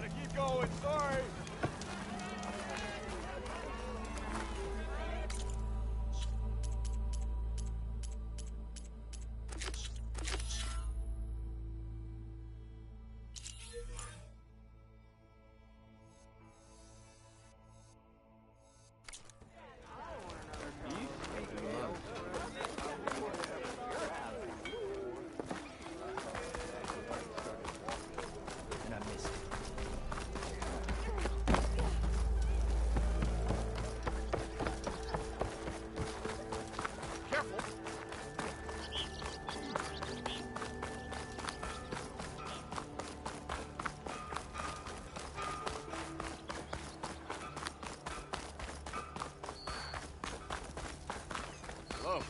Gotta keep going, sorry. Hello.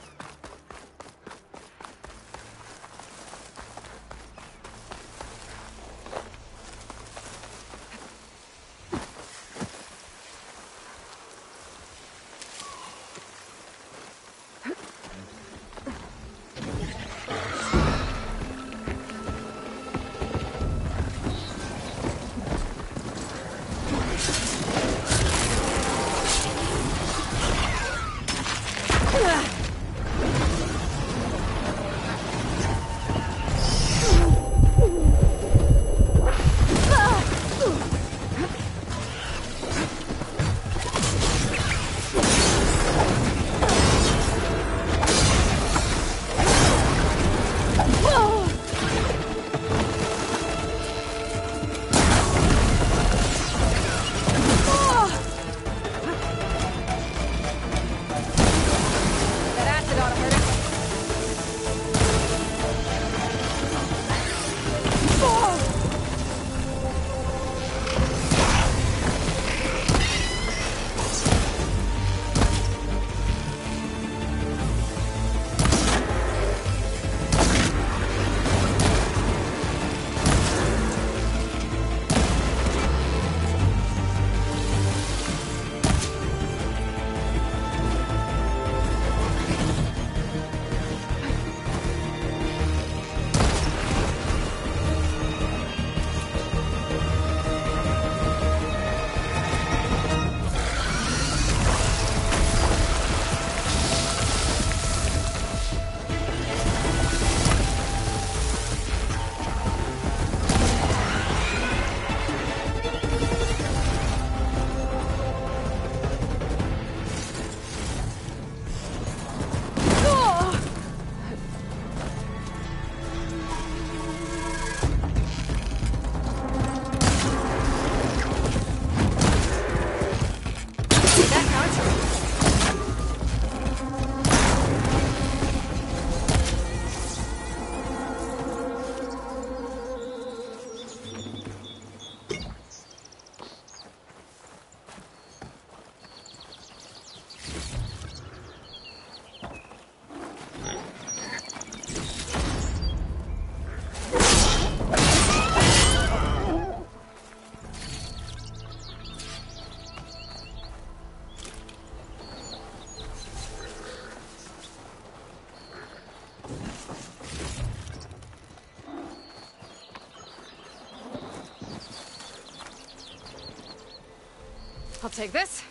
I'll take this.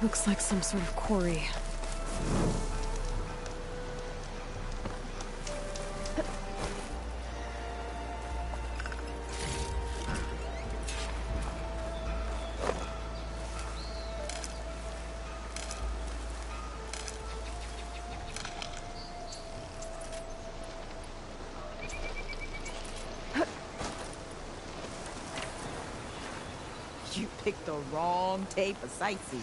Looks like some sort of quarry. You picked the wrong day for sightseeing.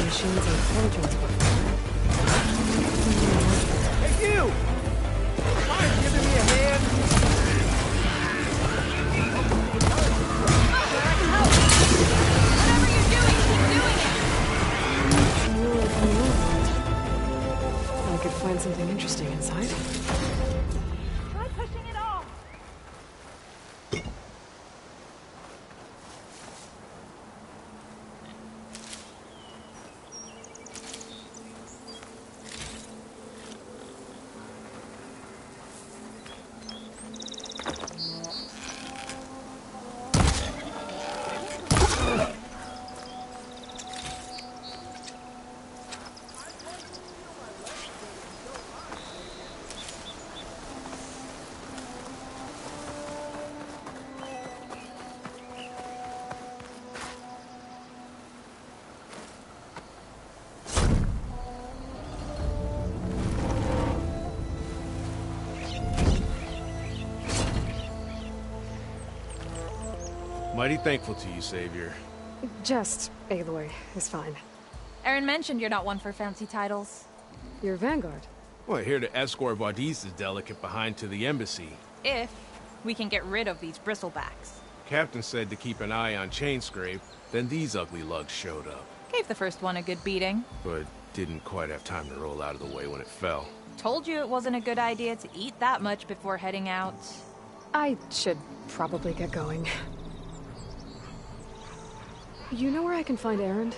Machines and cauldrons before. Hey, you! Mind giving me a hand? Whatever you're doing, keep doing it! I could find something interesting inside. Try pushing it off. Mighty thankful to you, Savior. Just Aloy is fine. Erin mentioned you're not one for fancy titles. You're Vanguard. Well, here to escort Wadis's delicate behind to the embassy. If we can get rid of these bristlebacks. Captain said to keep an eye on Chainscrape, then these ugly lugs showed up. Gave the first one a good beating. But didn't quite have time to roll out of the way when it fell. Told you it wasn't a good idea to eat that much before heading out. I should probably get going. You know where I can find Erend?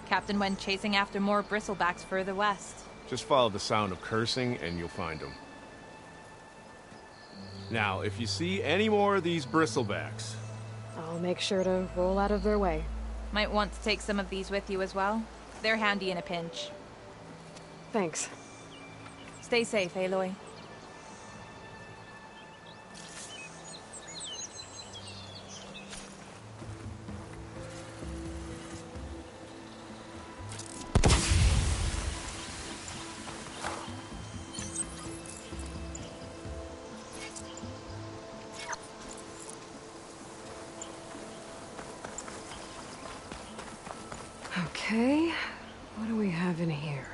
Captain went chasing after more bristlebacks further west. Just follow the sound of cursing and you'll find them. Now, if you see any more of these bristlebacks... I'll make sure to roll out of their way. Might want to take some of these with you as well. They're handy in a pinch. Thanks. Stay safe, Aloy. Okay, what do we have in here?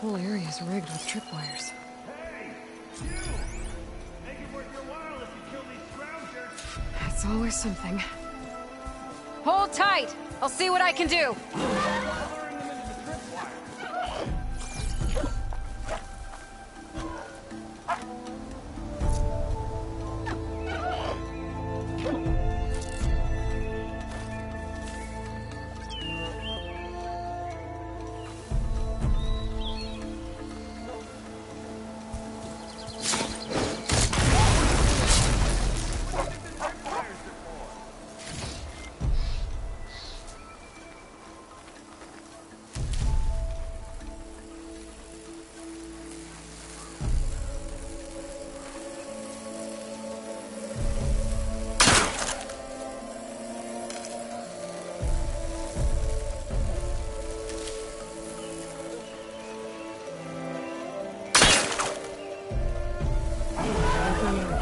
whole area is rigged with tripwires. Hey! You! Make it worth your while if you kill these scroungers! It's always something. Hold tight! I'll see what I can do!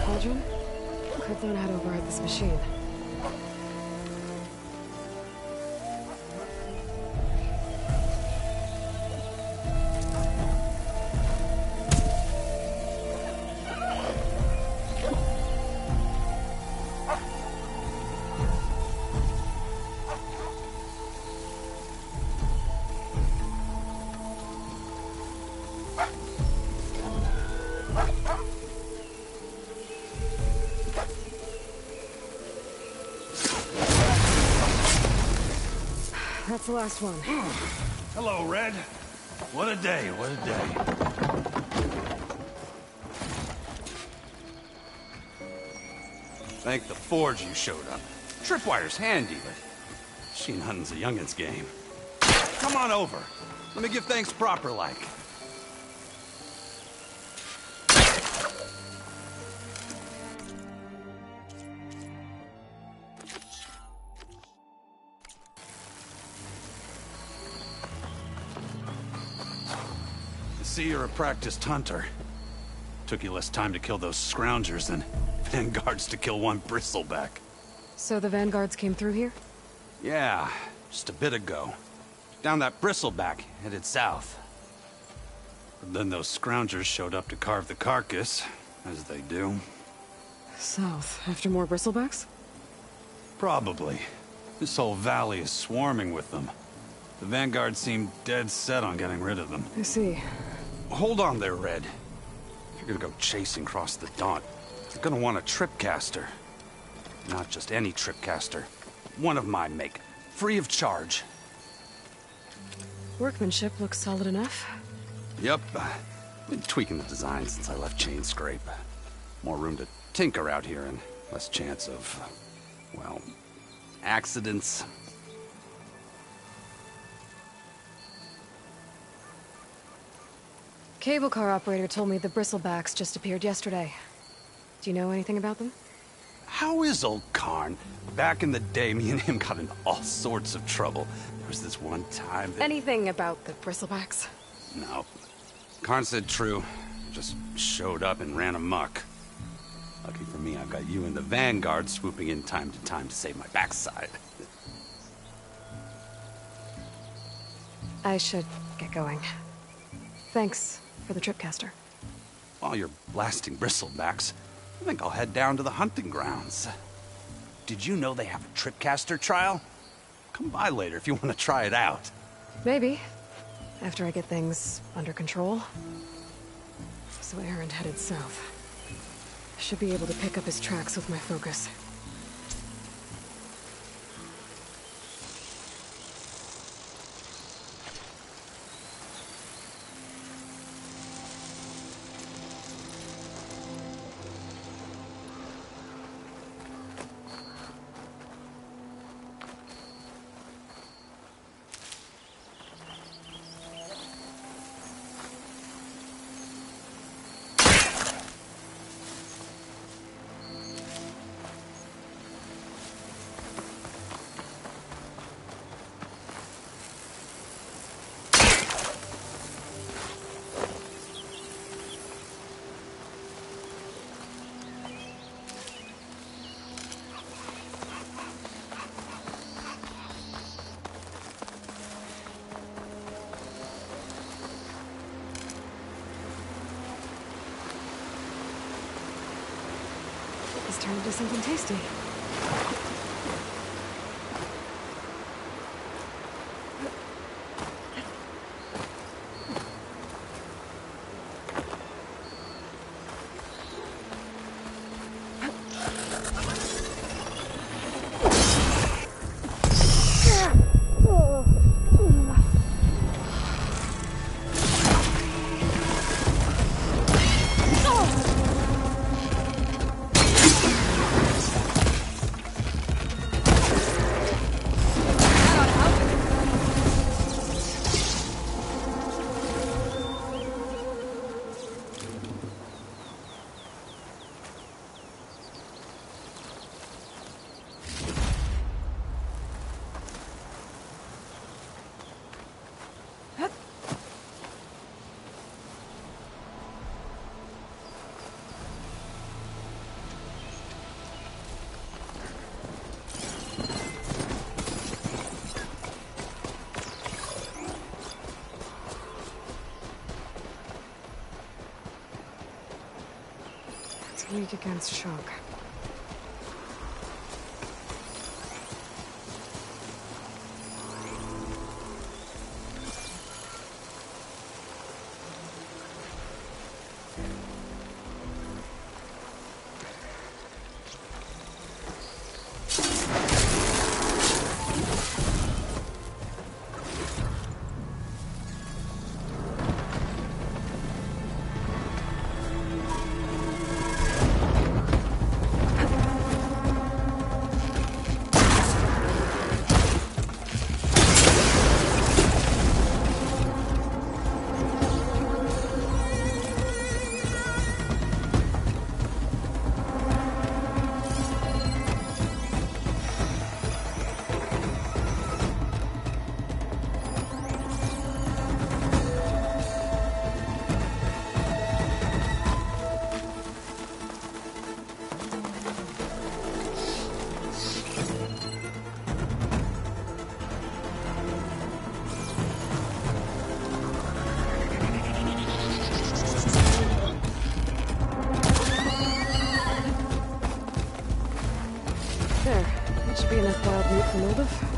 Cauldron? Could learn how to override this machine. That's the last one. Hello, Red. What a day, what a day. Thank the Forge you showed up. Tripwire's handy, but machine hunting's a youngin's game. Come on over. Let me give thanks proper like. See, you're a practiced hunter. Took you less time to kill those scroungers than Vanguards to kill one bristleback. So the Vanguards came through here? Yeah, just a bit ago. Down that bristleback, headed south. But then those scroungers showed up to carve the carcass, as they do. South, after more bristlebacks? Probably. This whole valley is swarming with them. The Vanguard seemed dead set on getting rid of them. I see. Hold on there, Red. If you're gonna go chasing across the Daunt, you're gonna want a tripcaster. Not just any tripcaster. One of my make. Free of charge. Workmanship looks solid enough. Yep. Been tweaking the design since I left Chainscrape. More room to tinker out here and less chance of, well, accidents. Cable car operator told me the bristlebacks just appeared yesterday. Do you know anything about them? How is old Karn? Back in the day, me and him got into all sorts of trouble. There was this one time that... Anything about the bristlebacks? No. Karn said true. Just showed up and ran amok. Lucky for me, I've got you and the Vanguard swooping in time to save my backside. I should get going. Thanks for the tripcaster. While you're blasting bristlebacks, I think I'll head down to the hunting grounds. Did you know they have a tripcaster trial? Come by later if you want to try it out. Maybe. After I get things under control. So Erend headed south. Should be able to pick up his tracks with my focus. This turned into something tasty. It's weak against shock. Should be enough wild meat for Moldov.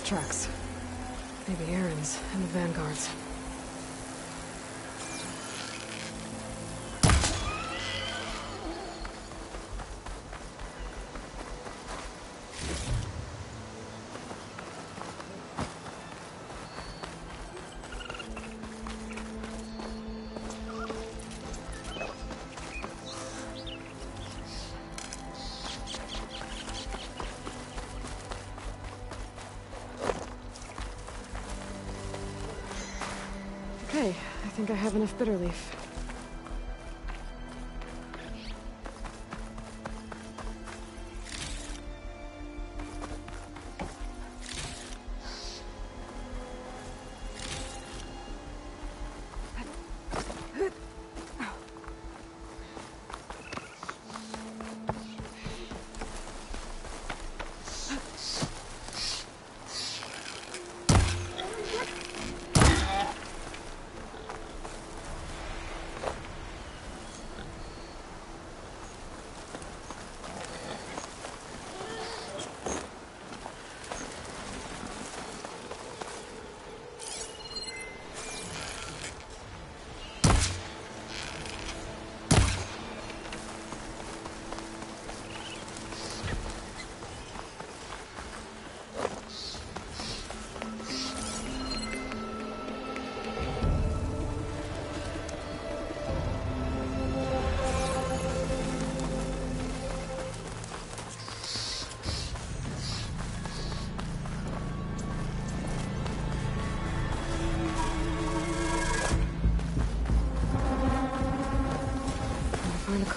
Tracks. Maybe Aaron's and the Vanguard's. Okay, I think I have enough bitter leaf.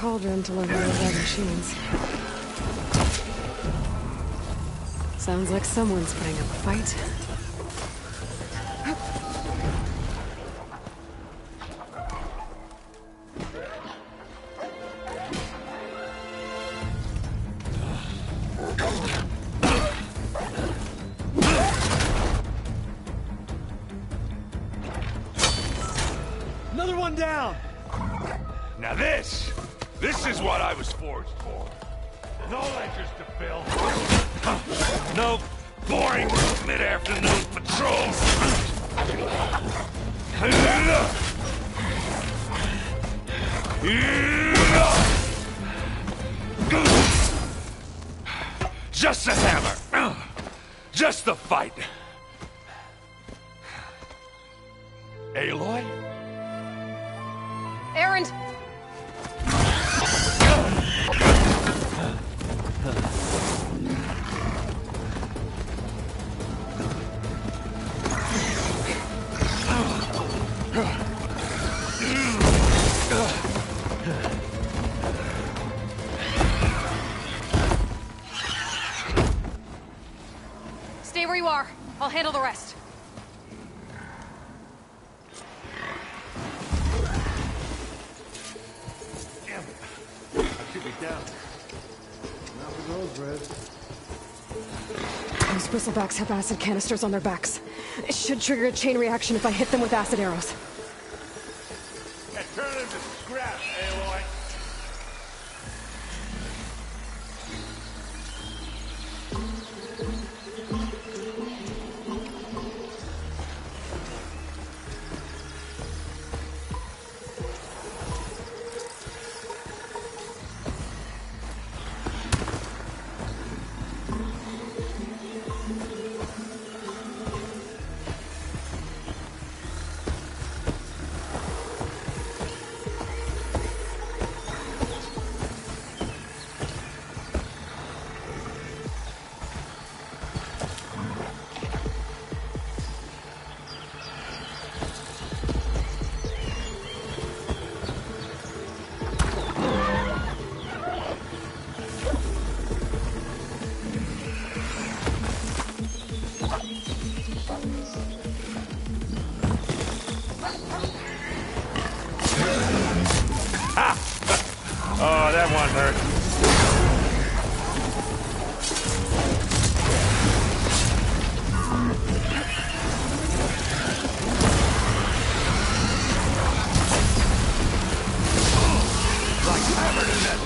cauldron to learn how to ride machines. Sounds like someone's putting up a fight. Another one down! Now this is what I was forged for. No ledgers to fill. No boring mid-afternoon patrols. Just a hammer. Just the fight. Aloy? Erend! Stay where you are. I'll handle the rest. Down. Now for those, Red. Those bristlebacks have acid canisters on their backs. It should trigger a chain reaction if I hit them with acid arrows. Yeah, turn them to scrap, Aloy. Oh, that one hurt. Like hammered in that.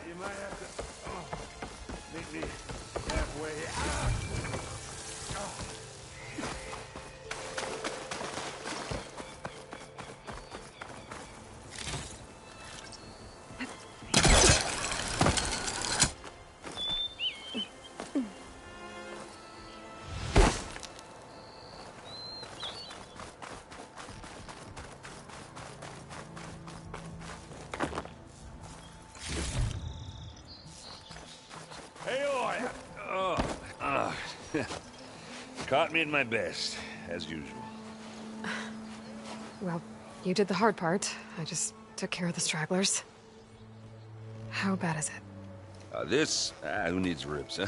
You might have to meet me halfway. Caught me at my best, as usual. Well, you did the hard part. I just took care of the stragglers. How bad is it? Who needs ribs?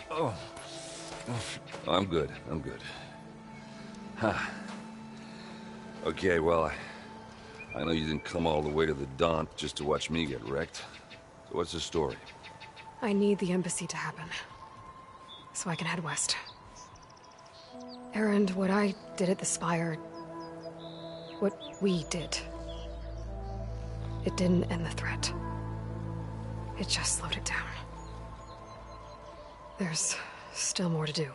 Oh. I'm good. I'm good. Huh. Okay, well, I know you didn't come all the way to the Daunt just to watch me get wrecked. So what's the story? I need the embassy to happen, so I can head west. Erend, what I did at the Spire... what we did... it didn't end the threat. It just slowed it down. There's Still more to do.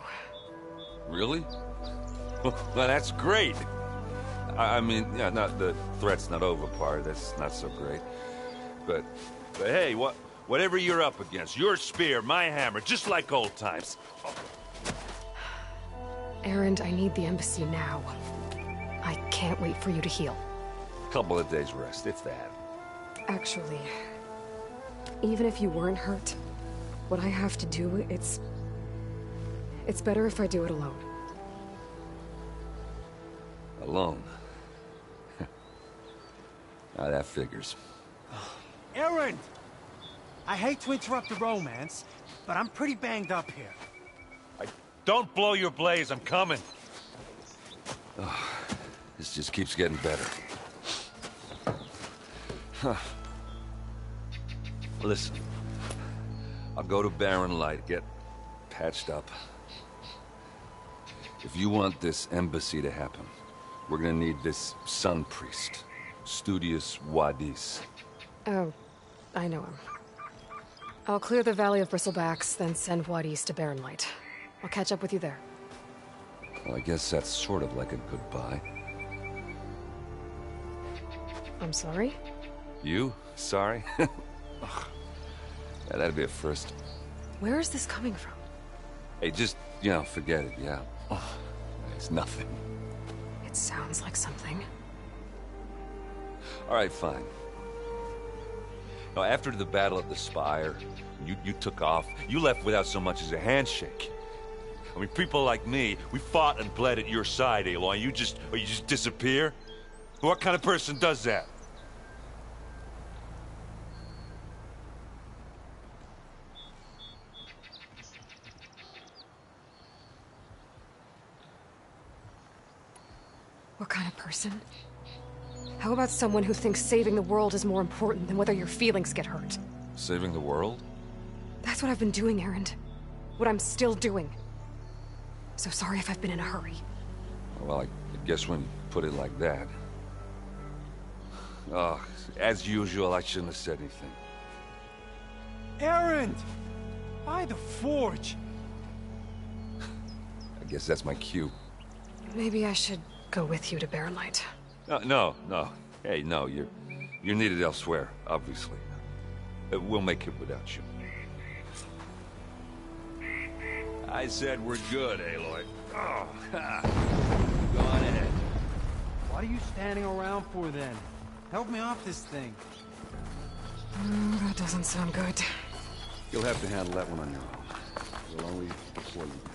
Really? Well, that's great. I mean, yeah, not the threat's not over part. That's not so great. But hey, whatever you're up against, your spear, my hammer, just like old times. Erend, I need the embassy now. I can't wait for you to heal. Couple of days rest, if that. Actually, even if you weren't hurt, what I have to do, it's better if I do it alone. Alone? Now that figures. Erend! I hate to interrupt the romance, but I'm pretty banged up here. Don't blow your blaze, I'm coming. This just keeps getting better. Huh. Listen, I'll go to Barren Light, get patched up. If you want this embassy to happen, we're gonna need this Sun Priest, Studius Wadis. Oh, I know him. I'll clear the Valley of Bristlebacks, then send Wadis to Barren Light. I'll catch up with you there. Well, I guess that's sort of like a goodbye. I'm sorry? You? Sorry? Ugh. Yeah, that'd be a first. Where is this coming from? Hey, just, forget it, yeah. Oh, it's nothing. It sounds like something. All right, fine. Now, after the Battle of the Spire, you took off. You left without so much as a handshake. I mean, people like me, we fought and bled at your side, Aloy. You just disappear? What kind of person does that? What kind of person? How about someone who thinks saving the world is more important than whether your feelings get hurt? Saving the world? That's what I've been doing, Erend. What I'm still doing. So sorry if I've been in a hurry. Well, I guess when you put it like that... Oh, as usual, I shouldn't have said anything. Erend! By the Forge! I guess that's my cue. Maybe I should go with you to Barren Light. No. Hey, no, you're needed elsewhere, obviously. We'll make it without you. I said we're good, Aloy. Oh, ha. Go on ahead. What are you standing around for then? Help me off this thing. That doesn't sound good. You'll have to handle that one on your own. We'll only before you do.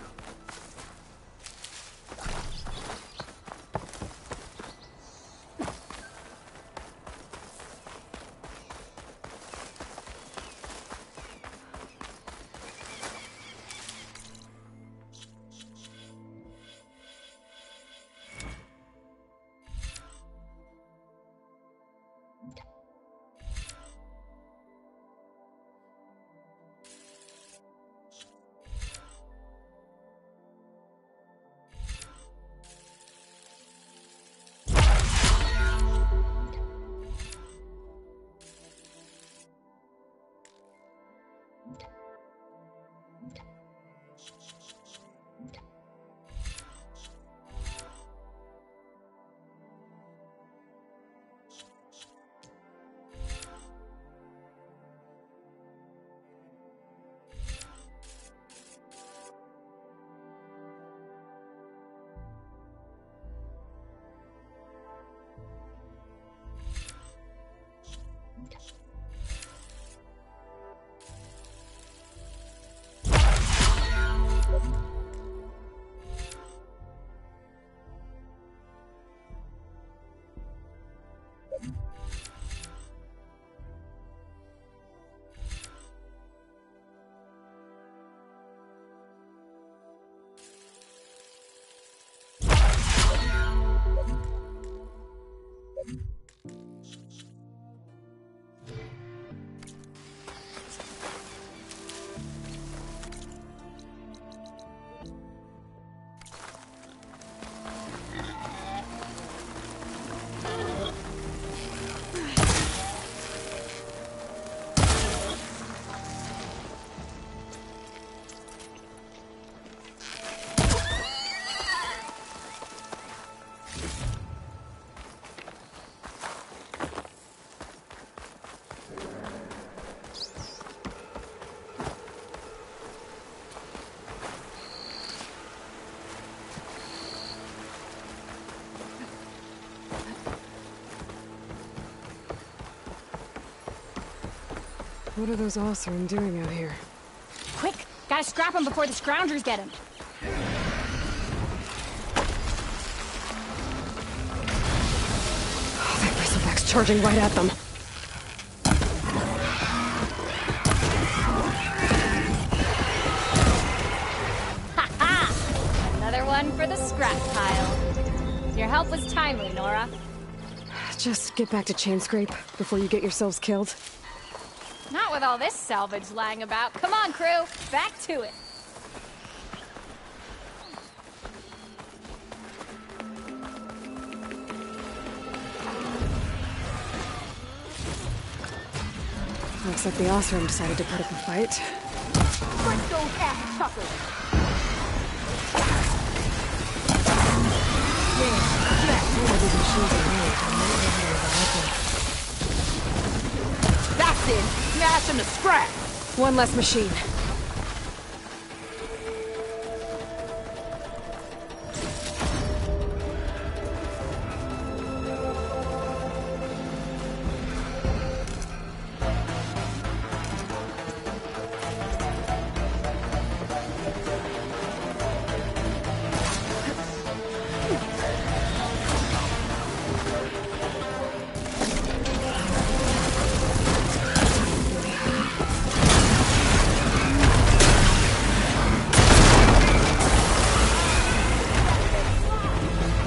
What are those Oseram doing out here? Quick! Gotta scrap him before the Scroungers get him. Oh, that bristleback's charging right at them. Ha-ha! Another one for the scrap pile. Your help was timely, Nora. Just get back to Chainscrape before you get yourselves killed. Not with all this salvage lying about. Come on, crew. Back to it. Looks like the Oseram decided to put up a fight. Break those ass chuckers. That's it! Smash him to scrap! One less machine.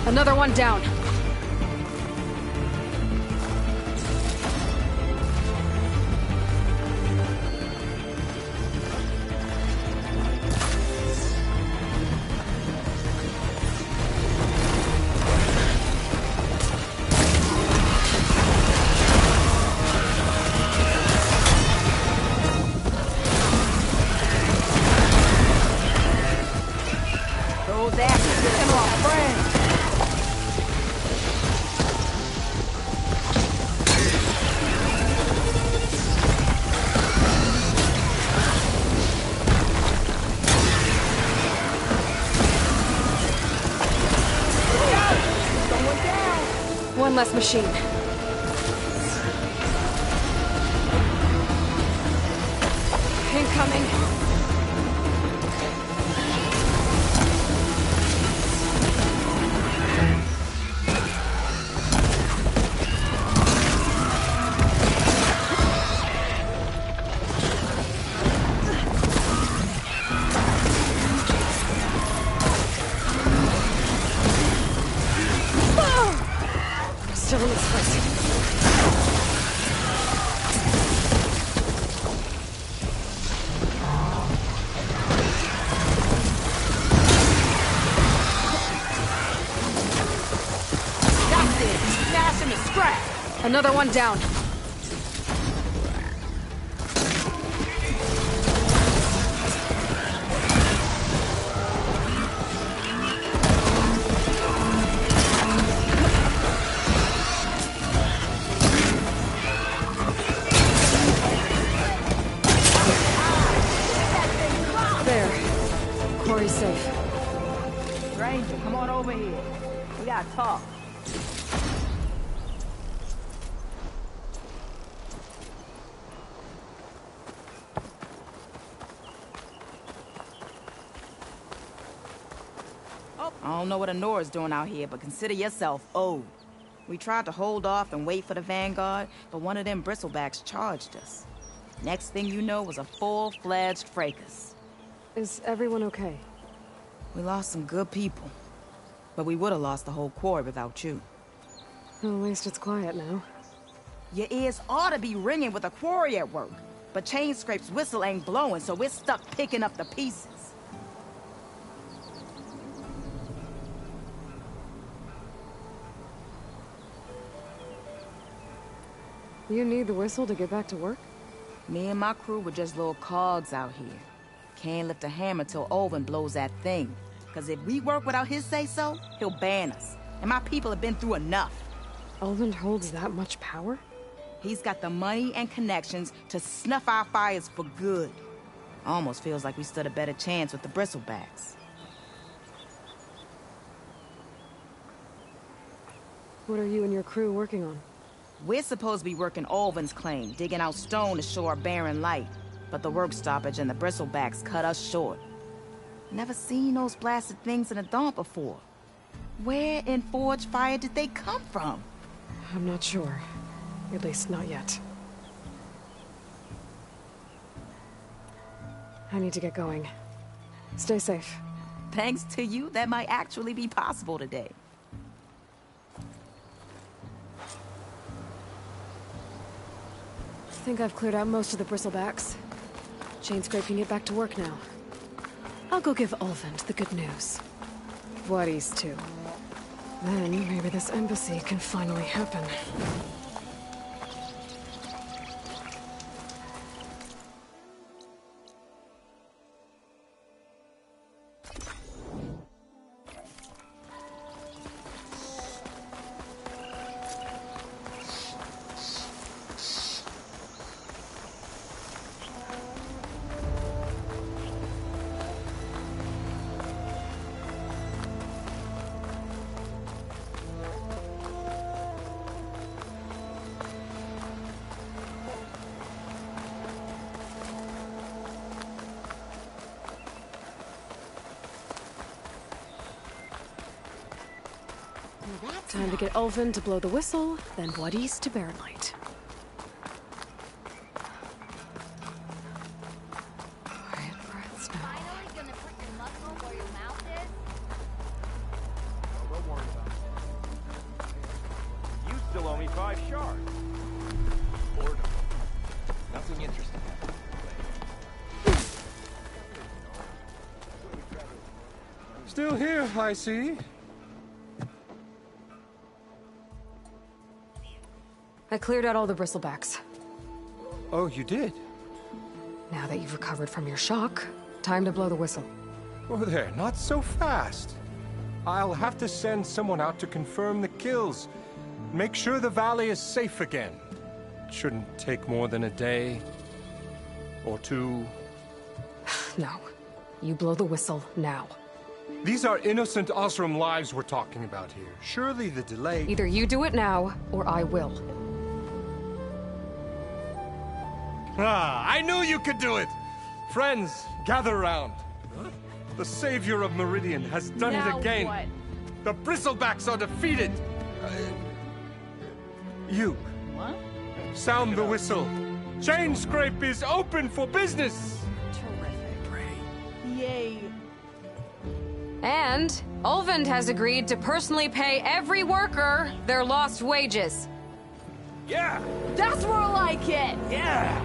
Another one down. Those asses are our friends! One less machine. Incoming. Still in this place. That's it! Smash him to scrap! Another one down. There. Quarry's safe. Ranger, come on over here. We gotta talk. I don't know what Honora's doing out here, but consider yourself owed. We tried to hold off and wait for the Vanguard, but one of them bristlebacks charged us. Next thing you know was a full-fledged fracas. Is everyone okay? We lost some good people, but we would have lost the whole quarry without you. At least it's quiet now. Your ears ought to be ringing with a quarry at work, but Chainscrape's whistle ain't blowing, so we're stuck picking up the pieces. You need the whistle to get back to work? Me and my crew were just little cogs out here. Can't lift a hammer till Olvin blows that thing. Cause if we work without his say-so, he'll ban us. And my people have been through enough. Ulvund holds that much power? He's got the money and connections to snuff our fires for good. Almost feels like we stood a better chance with the bristlebacks. What are you and your crew working on? We're supposed to be working Alvin's claim, digging out stone to show our barren light. But the work stoppage and the bristlebacks cut us short. Never seen those blasted things in a dump before. Where in Forge Fire did they come from? I'm not sure. At least not yet. I need to get going. Stay safe. Thanks to you, that might actually be possible today. I think I've cleared out most of the bristlebacks. Chainscrape can get back to work now. I'll go give Ulvund the good news. Voorhis too. Then maybe this embassy can finally happen. Time to get Ulvund to blow the whistle, then Voorhis to bear light. Quiet breaths now. Finally gonna put your muscle where your mouth is? Don't worry about it. You still owe me 5 shards. Boredom. Nothing interesting happened. Still here, I see. I cleared out all the bristlebacks. Oh, you did? Now that you've recovered from your shock, time to blow the whistle. Oh, there, not so fast. I'll have to send someone out to confirm the kills. Make sure the valley is safe again. Shouldn't take more than a day. Or 2. No. You blow the whistle now. These are innocent Osram lives we're talking about here. Surely the delay... Either you do it now, or I will. Ah, I knew you could do it! Friends, gather round. The savior of Meridian has done Now it again. what? The bristlebacks are defeated. You. What? Sound the whistle. Chainscrape is open for business. Yay. And Ulvund has agreed to personally pay every worker their lost wages. Yeah! That's more like it! Yeah!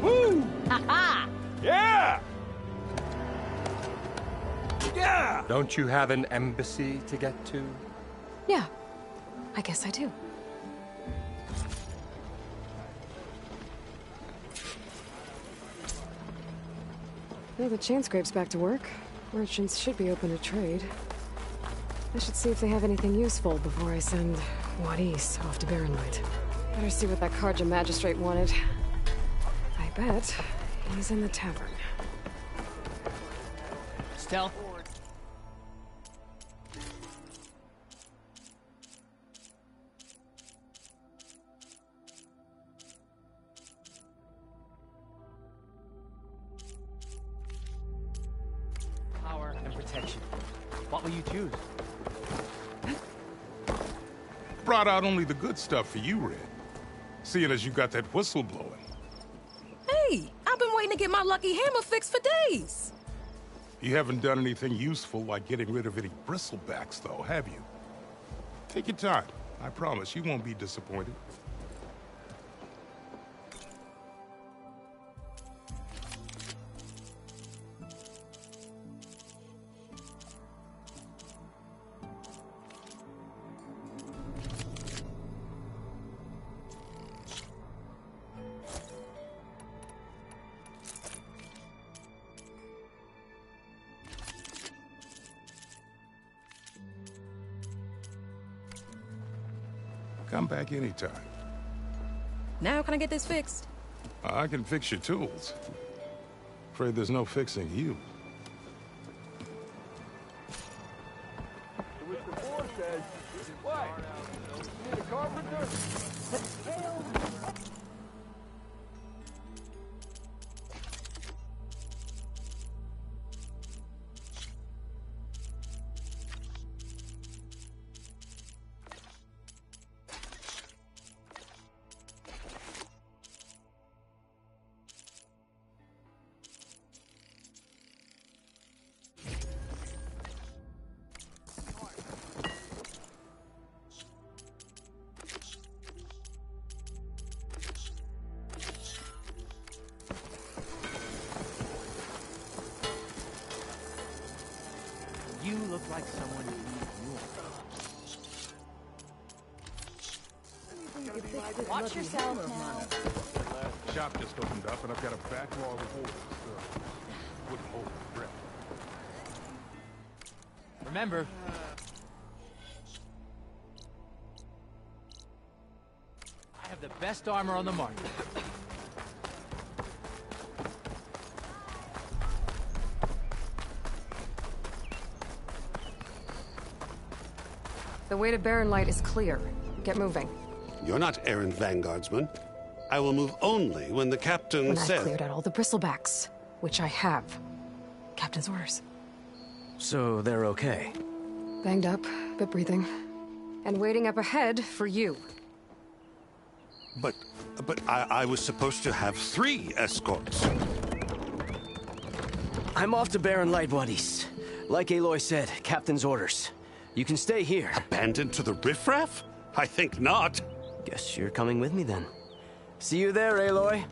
Woo! Ha Yeah! Yeah! Don't you have an embassy to get to? Yeah, I guess I do. Now the Chainscrape's back to work. Merchants should be open to trade. I should see if they have anything useful before I send Voorhis off to Barren Light. Better see what that Carja magistrate wanted. I bet he's in the tavern. Stealth. Power and protection. What will you choose? Brought out only the good stuff for you, Red. Seeing as you got that whistle blowing. Hey, I've been waiting to get my lucky hammer fixed for days. You haven't done anything useful like getting rid of any bristlebacks, though, have you? Take your time. I promise you won't be disappointed. Come back anytime. Now can I get this fixed? I can fix your tools. Afraid there's no fixing you. It was the Forge says. What? Need a carpenter? You look like someone who needs you. Watch yourself now. Shop just opened up, and I've got a backlog of orders. Wouldn't hold my breath. Remember, I have the best armor on the market. The way to Barren Light is clear. Get moving. You're not errant vanguardsman. I will move only when the captain When says... I've cleared out all the bristlebacks, which I have. Captain's orders. So they're okay? Banged up, but breathing. And waiting up ahead for you. But I was supposed to have 3 escorts. I'm off to Barren Light, Wadis. Like Aloy said, Captain's orders. You can stay here. Abandoned to the riffraff? I think not. Guess you're coming with me then. See you there, Aloy.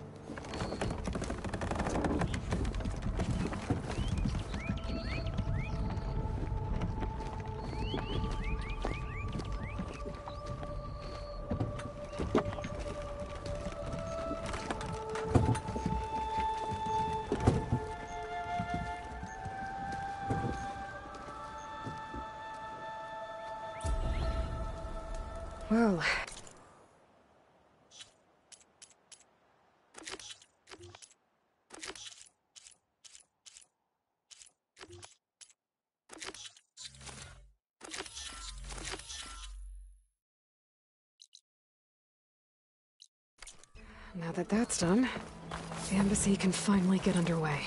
Well... Now that that's done, the embassy can finally get underway.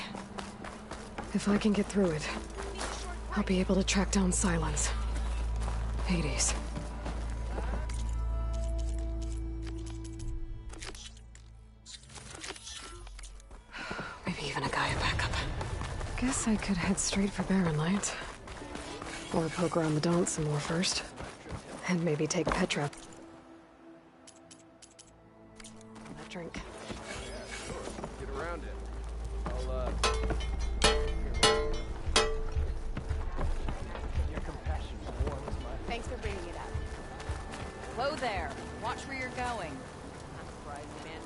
If I can get through it, I'll be able to track down Sylens. Hades. Maybe even a Gaia backup. Guess I could head straight for Barren Light. Or poke around the Daunt some more first. And maybe take Petra. That drink. Get around it. Your compassion warms my... Thanks for bringing it up. Whoa there. Watch where you're going. Not surprised, man.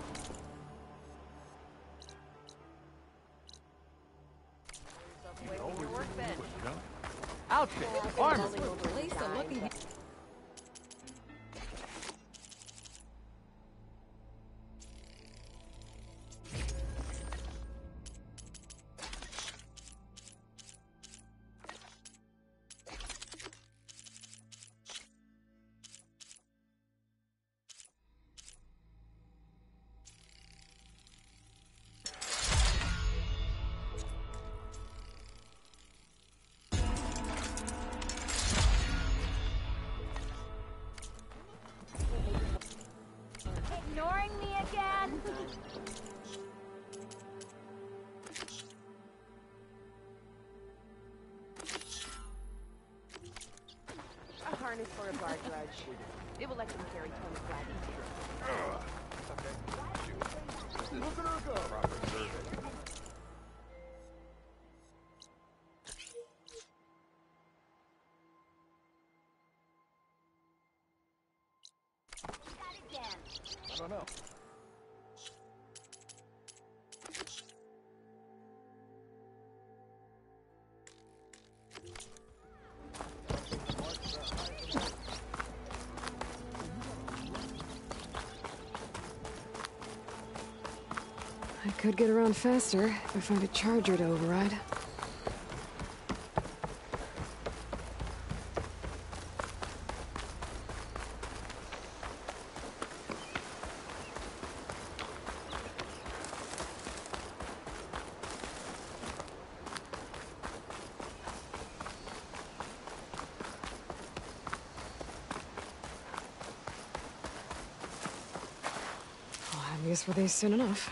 Away from your workbench. Outfit, armor. Lisa, looking... Ignoring me again? A harness for a bar grudge. It will let them carry Tony's flag in here. Look at her go. Proper survey. I don't know. I could get around faster if I find a charger to override. have use for these soon enough.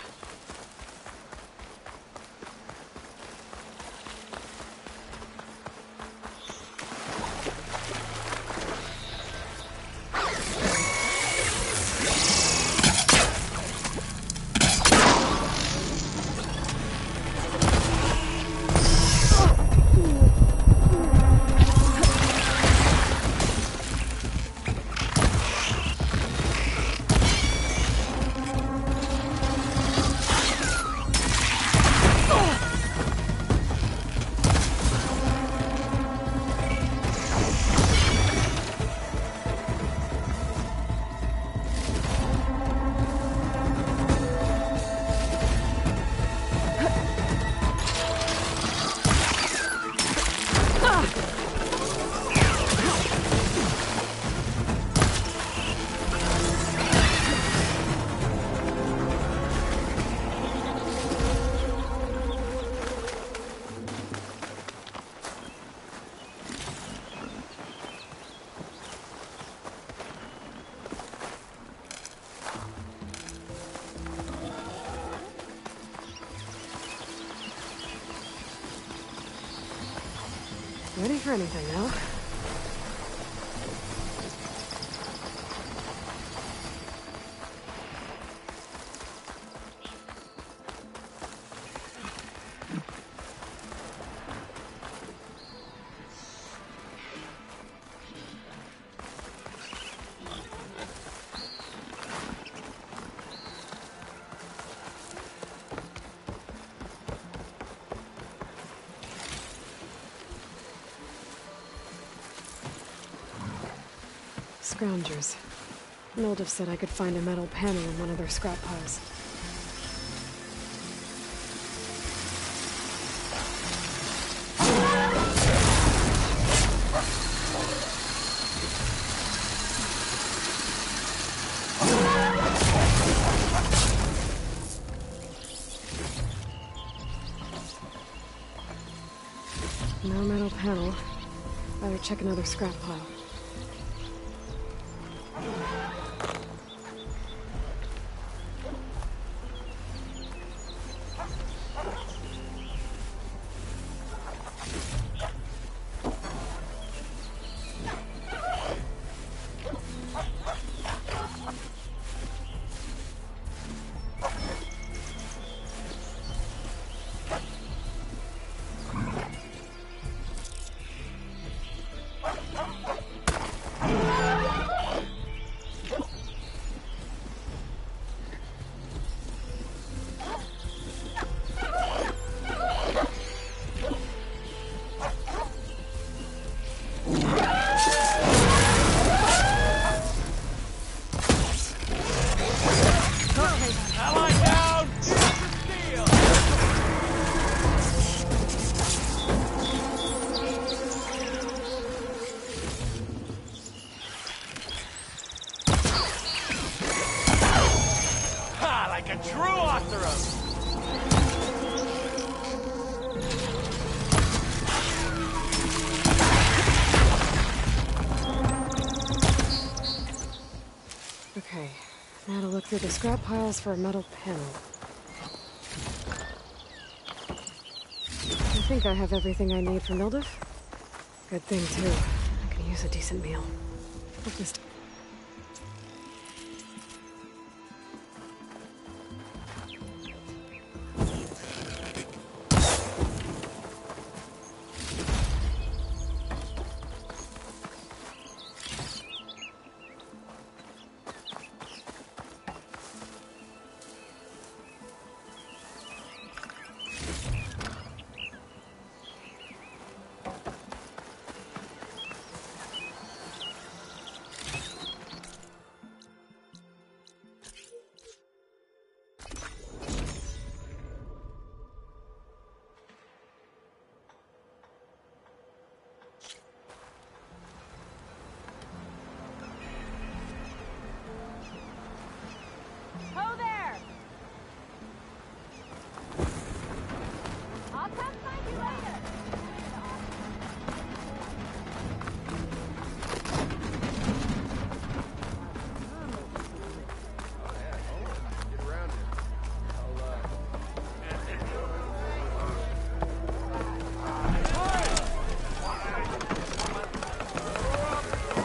Ready for anything now. Scroungers. Noldiv said I could find a metal panel in one of their scrap piles. No metal panel. Better check another scrap pile. Okay, now to look through the scrap piles for a metal panel. I think I have everything I need for Noldiv. Good thing, too. I could use a decent meal. Hope this...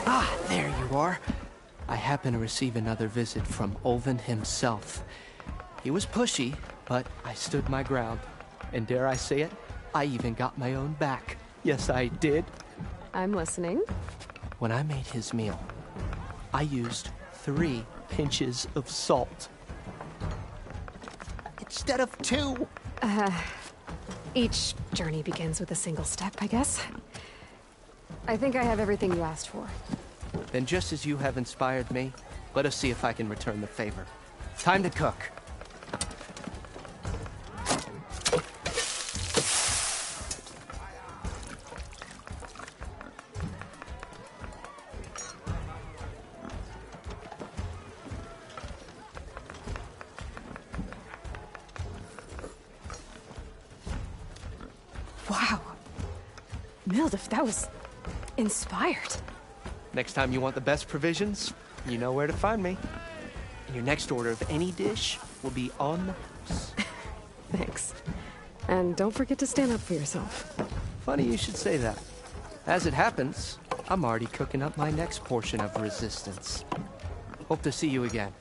Ah, there you are. I happen to receive another visit from Olvin himself. He was pushy, but I stood my ground. And dare I say it, I even got my own back. Yes, I did. I'm listening. When I made his meal, I used 3 pinches of salt. Instead of 2. Each journey begins with a single step, I guess. I think I have everything you asked for. Then just as you have inspired me, let us see if I can return the favor. Time to cook. Wow. Mildif, that was inspired. Next time you want the best provisions, you know where to find me. And your next order of any dish will be on the house. Thanks. And don't forget to stand up for yourself. Funny you should say that. As it happens, I'm already cooking up my next portion of resistance. Hope to see you again.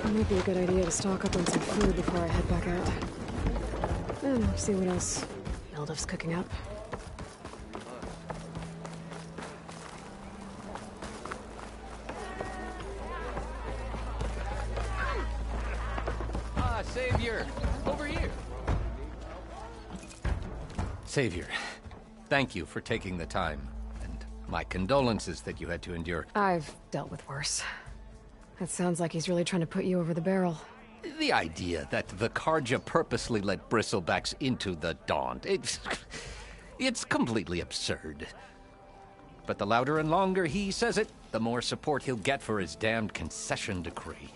It might be a good idea to stock up on some food before I head back out. And see what else Mildif's cooking up. Ah, Savior! Over here! Savior, thank you for taking the time. And my condolences that you had to endure. I've dealt with worse. It sounds like he's really trying to put you over the barrel. The idea that the Carja purposely let bristlebacks into the Daunt, it's completely absurd. But the louder and longer he says it, the more support he'll get for his damned concession decree.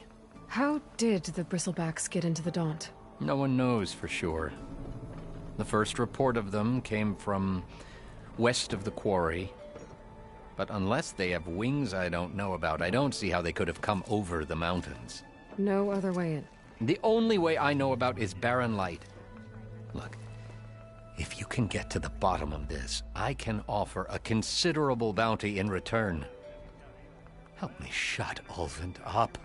How did the bristlebacks get into the Daunt? No one knows for sure. The first report of them came from west of the quarry. But unless they have wings I don't know about, I don't see how they could have come over the mountains. No other way in. The only way I know about is Barren Light. Look, if you can get to the bottom of this, I can offer a considerable bounty in return. Help me shut Ulvund up.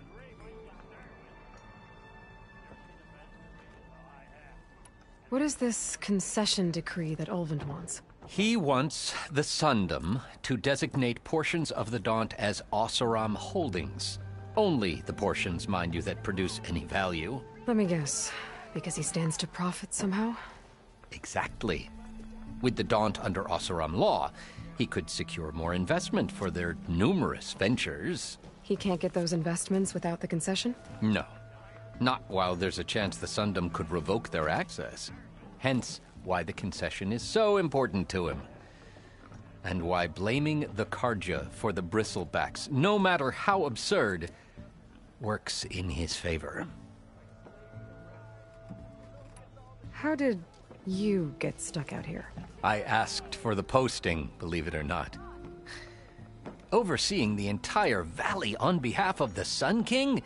What is this concession decree that Ulvund wants? He wants the Sundom to designate portions of the Daunt as Oseram holdings. Only the portions, mind you, that produce any value. Let me guess. Because he stands to profit somehow? Exactly. With the Daunt under Oseram law, he could secure more investment for their numerous ventures. He can't get those investments without the concession? No. Not while there's a chance the Sundom could revoke their access. Hence, why the concession is so important to him. And why blaming the Carja for the bristlebacks, no matter how absurd, works in his favor. How did you get stuck out here? I asked for the posting, believe it or not. Overseeing the entire valley on behalf of the Sun King?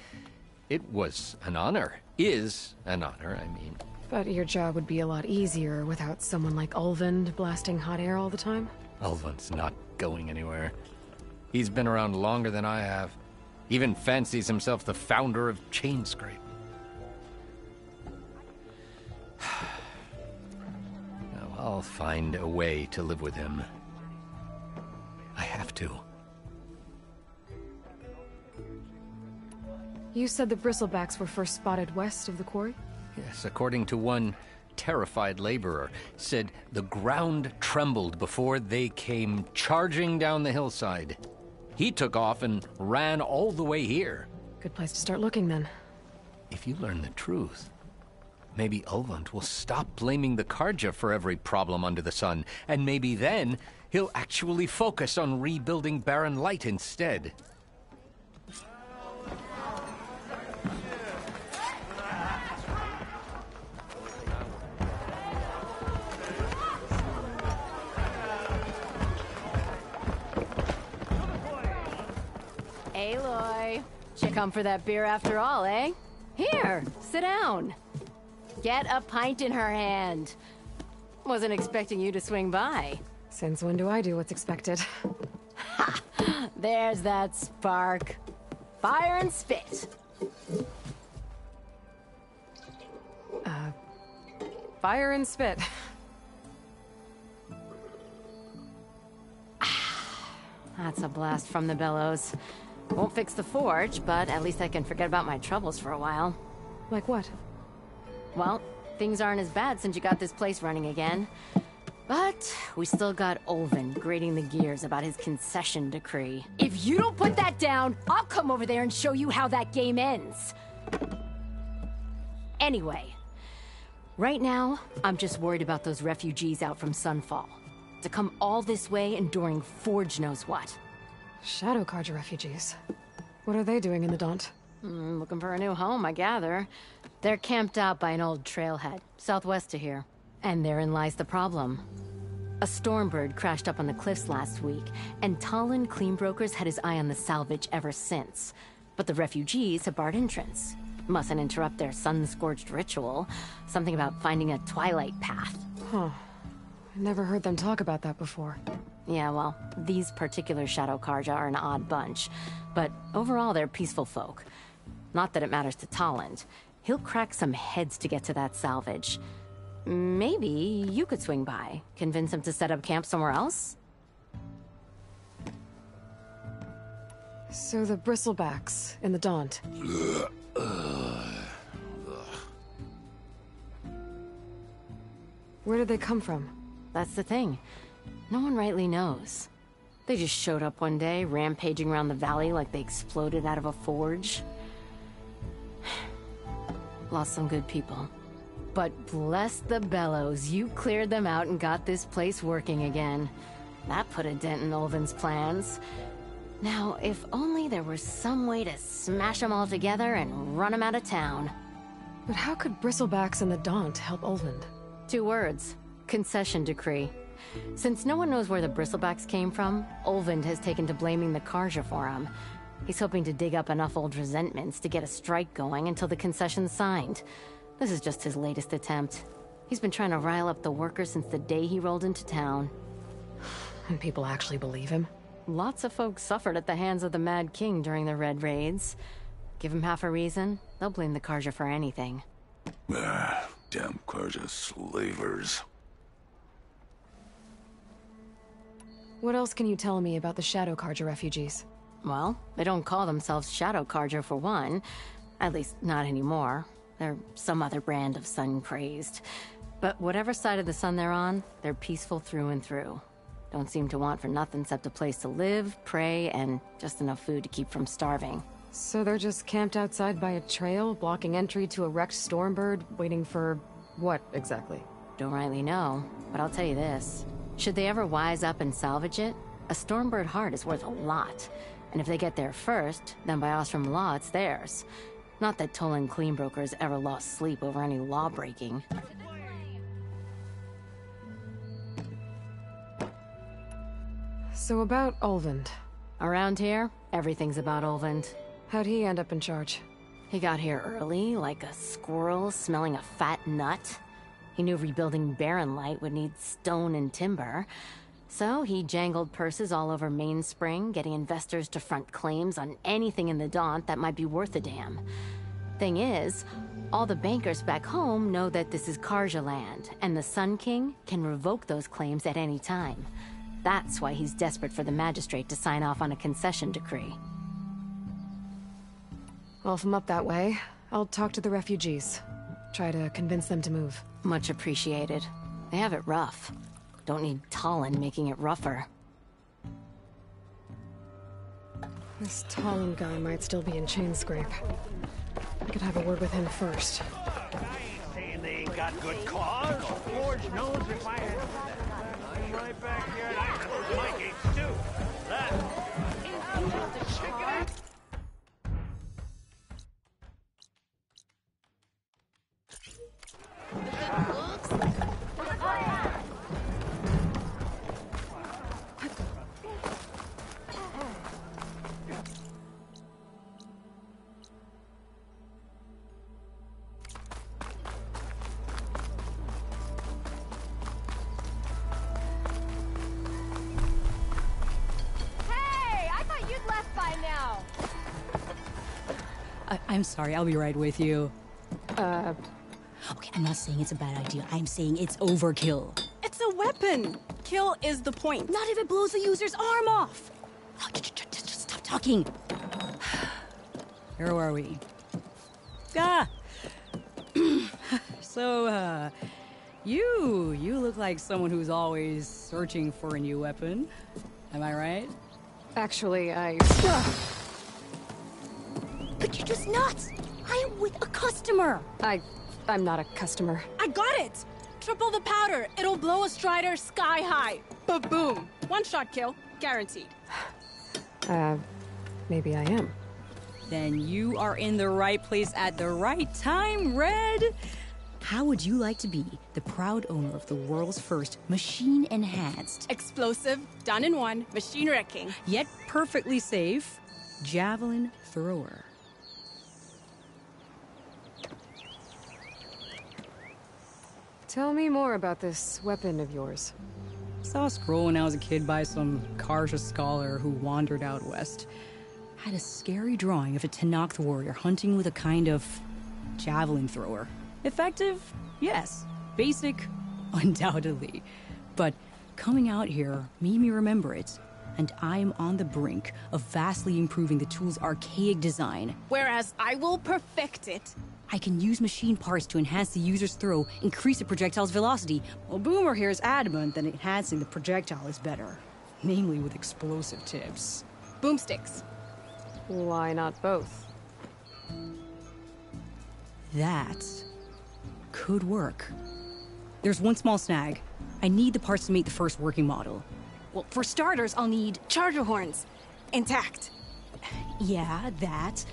It was an honor. Is an honor, I mean. But your job would be a lot easier without someone like Ulvund blasting hot air all the time? Ulvund's not going anywhere. He's been around longer than I have. Even fancies himself the founder of Chainscrape. Now, I'll find a way to live with him. I have to. You said the bristlebacks were first spotted west of the quarry? Yes, according to one terrified laborer, said the ground trembled before they came charging down the hillside. He took off and ran all the way here. Good place to start looking, then. If you learn the truth, maybe Ulvund will stop blaming the Carja for every problem under the sun, and maybe then he'll actually focus on rebuilding Barren Light instead. Aloy, you come for that beer after all, eh? Here, sit down. Get a pint in her hand. Wasn't expecting you to swing by. Since when do I do what's expected? Ha! There's that spark. Fire and spit. Fire and spit. That's a blast from the bellows. Won't fix the forge, but at least I can forget about my troubles for a while. Like what? Well, things aren't as bad since you got this place running again. But we still got Olvin grating the gears about his concession decree. If you don't put that down, I'll come over there and show you how that game ends. Anyway, right now, I'm just worried about those refugees out from Sunfall. To come all this way enduring Forge knows what. Shadow Carja refugees. What are they doing in the Daunt? Looking for a new home, I gather. They're camped out by an old trailhead, southwest of here. And therein lies the problem. A Stormbird crashed up on the cliffs last week, and Talon Cleanbrokers had his eye on the salvage ever since. But the refugees have barred entrance. Mustn't interrupt their sun-scorched ritual. Something about finding a twilight path. Huh. I never heard them talk about that before. Yeah, well, these particular Shadow Carja are an odd bunch. But overall, they're peaceful folk. Not that it matters to Talon. He'll crack some heads to get to that salvage. Maybe you could swing by, convince him to set up camp somewhere else? So the Bristlebacks in the Daunt. Where did they come from? That's the thing. No one rightly knows. They just showed up one day, rampaging around the valley like they exploded out of a forge. Lost some good people. But bless the bellows, you cleared them out and got this place working again. That put a dent in Olvin's plans. Now, if only there were some way to smash them all together and run them out of town. But how could Bristlebacks and the Daunt help Olvind? 2 words. Concession decree. Since no one knows where the Bristlebacks came from, Olvind has taken to blaming the Carja for them. He's hoping to dig up enough old resentments to get a strike going until the concession's signed. This is just his latest attempt. He's been trying to rile up the workers since the day he rolled into town. And people actually believe him? Lots of folks suffered at the hands of the Mad King during the Red Raids. Give him half a reason, they'll blame the Carja for anything. Damn Carja slavers. What else can you tell me about the Shadow Carja refugees? Well, they don't call themselves Shadow Carja for one. At least, not anymore. They're some other brand of sun-crazed. But whatever side of the sun they're on, they're peaceful through and through. Don't seem to want for nothing except a place to live, pray, and just enough food to keep from starving. So they're just camped outside by a trail, blocking entry to a wrecked Stormbird, waiting for what, exactly? Don't rightly know, but I'll tell you this. Should they ever wise up and salvage it, a Stormbird heart is worth a lot. And if they get there first, then by Ostrom law, it's theirs. Not that Tolan Cleanbrokers ever lost sleep over any law-breaking. So about Olvind. Around here, everything's about Olvind. How'd he end up in charge? He got here early, like a squirrel smelling a fat nut. He knew rebuilding Barren Light would need stone and timber. So he jangled purses all over Mainspring, getting investors to front claims on anything in the Daunt that might be worth a damn. Thing is, all the bankers back home know that this is Carja land, and the Sun King can revoke those claims at any time. That's why he's desperate for the magistrate to sign off on a concession decree. Well, if I'm up that way, I'll talk to the refugees. Try to convince them to move. Much appreciated. They have it rough. Don't need Talon making it rougher. This Talon guy might still be in Chainscrape. I could have a word with him first. Saying they ain't got good cause. Forge knows if I had I'm right back here and I close my gates too. That. Check it out. I'm sorry, I'll be right with you. Okay, I'm not saying it's a bad idea. I'm saying it's overkill. It's a weapon. Kill is the point. Not if it blows the user's arm off. Oh, just stop talking. Where are we? So, you look like someone who's always searching for a new weapon. Am I right? Actually, But you're just nuts! I am with a customer! I'm not a customer. I got it! Triple the powder. It'll blow a Strider sky high. Ba-boom. One-shot kill. Guaranteed. Maybe I am. Then you are in the right place at the right time, Red! How would you like to be the proud owner of the world's first machine-enhanced, explosive, done in one, machine wrecking, yet perfectly safe, javelin thrower? Tell me more about this weapon of yours. Saw a scroll when I was a kid by some Karja scholar who wandered out west. Had a scary drawing of a Tenakth warrior hunting with a kind of javelin thrower. Effective? Yes. Basic? Undoubtedly. But coming out here made me remember it, and I'm on the brink of vastly improving the tool's archaic design. Whereas I will perfect it. I can use machine parts to enhance the user's throw, increase the projectile's velocity. Well, Boomer here is adamant that enhancing the projectile is better. Namely with explosive tips. Boomsticks. Why not both? That could work. There's one small snag. I need the parts to make the first working model. Well, for starters, I'll need charger horns. Intact. Yeah, that.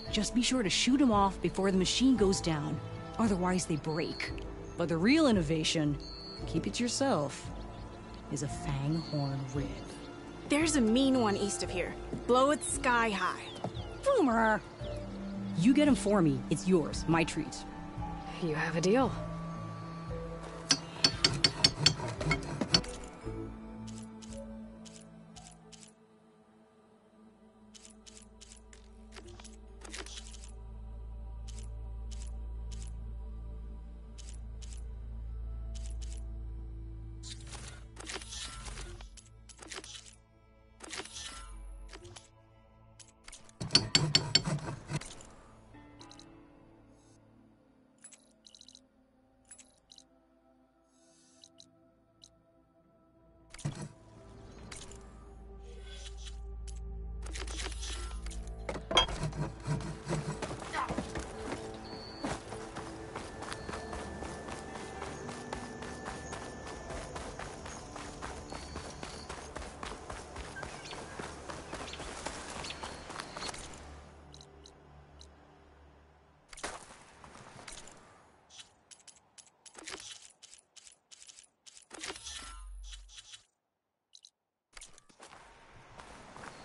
Just be sure to shoot them off before the machine goes down. Otherwise, they break. But the real innovation, keep it to yourself, is a fang horn rib. There's a mean one east of here. Blow it sky high. Boomer! You get him for me. It's yours. My treat. You have a deal.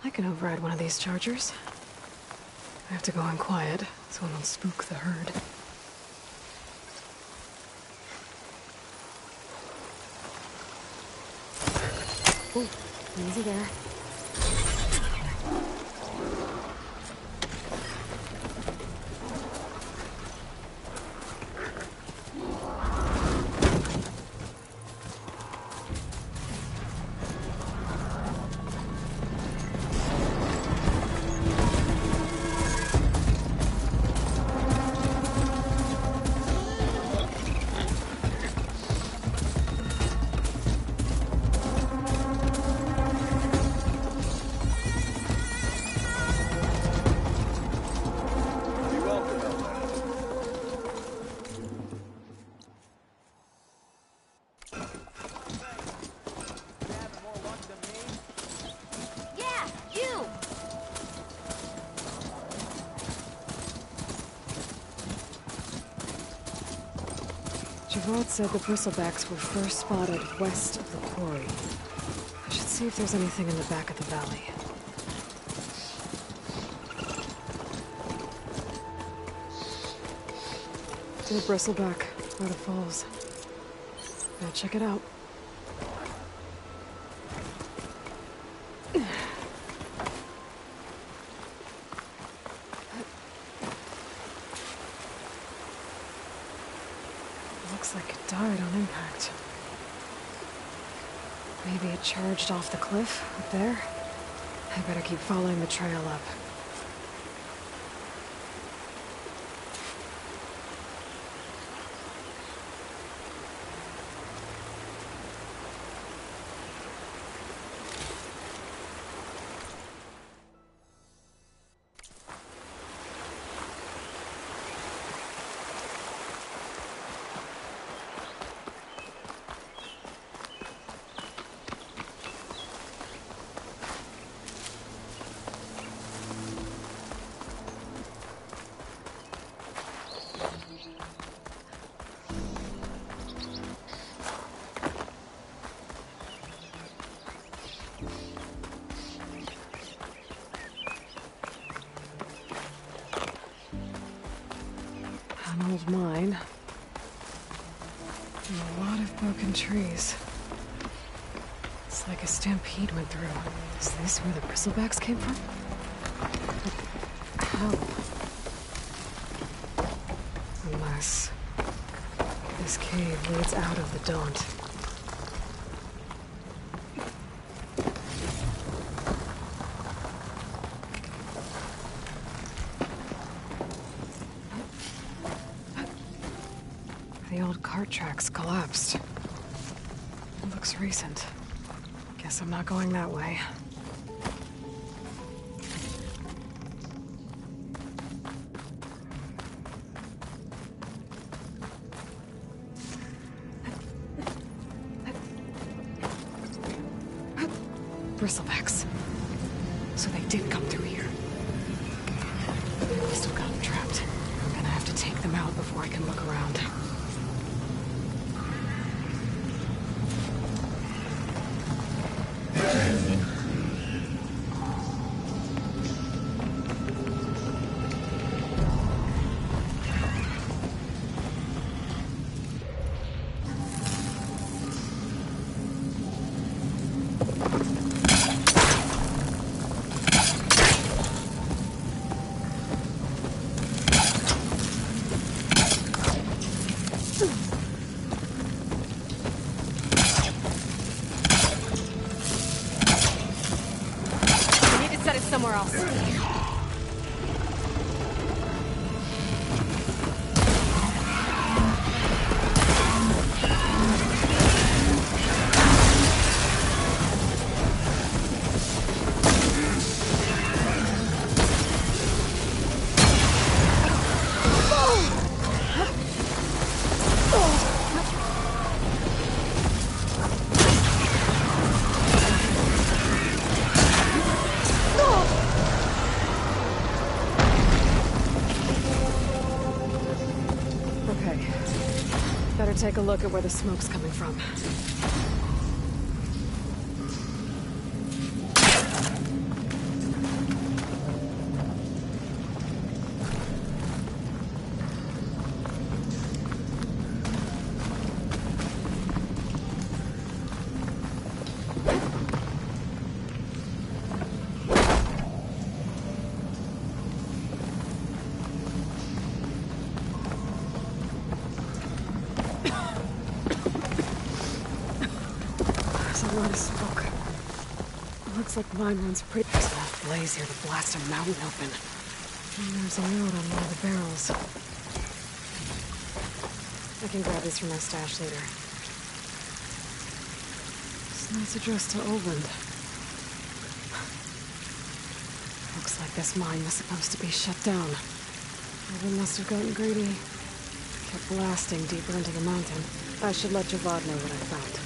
I can override one of these chargers. I have to go in quiet, so I don't spook the herd. Ooh, easy there. Javod said the bristlebacks were first spotted west of the quarry. I should see if there's anything in the back of the valley. To the bristleback, by the falls. Gotta check it out. hide on impact. Maybe it charged off the cliff up there? I better keep following the trail up. An old mine. And a lot of broken trees. It's like a stampede went through. Is this where the bristlebacks came from? But how? Unless this cave leads out of the Daunt. The old cart tracks collapsed. It looks recent. Guess I'm not going that way. Bristlebacks. So they did come through here. I still got them trapped. I'm gonna have to take them out before I can look around. Somewhere else. Better take a look at where the smoke's coming from. A lot of smoke. It looks like mine runs pretty. There's enough blaze here to blast a mountain open. And there's a note on one of the barrels. I can grab these from my stash later. This note's addressed to Oland. Looks like this mine was supposed to be shut down. Oland must have gotten greedy. Kept blasting deeper into the mountain. I should let Javad know what I found.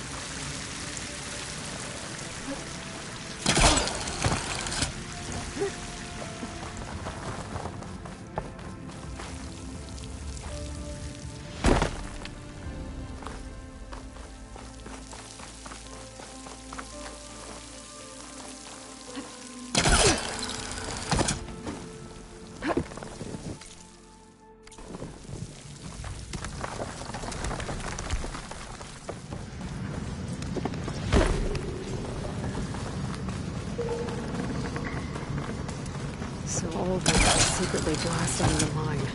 So Old was secretly blasting the mine,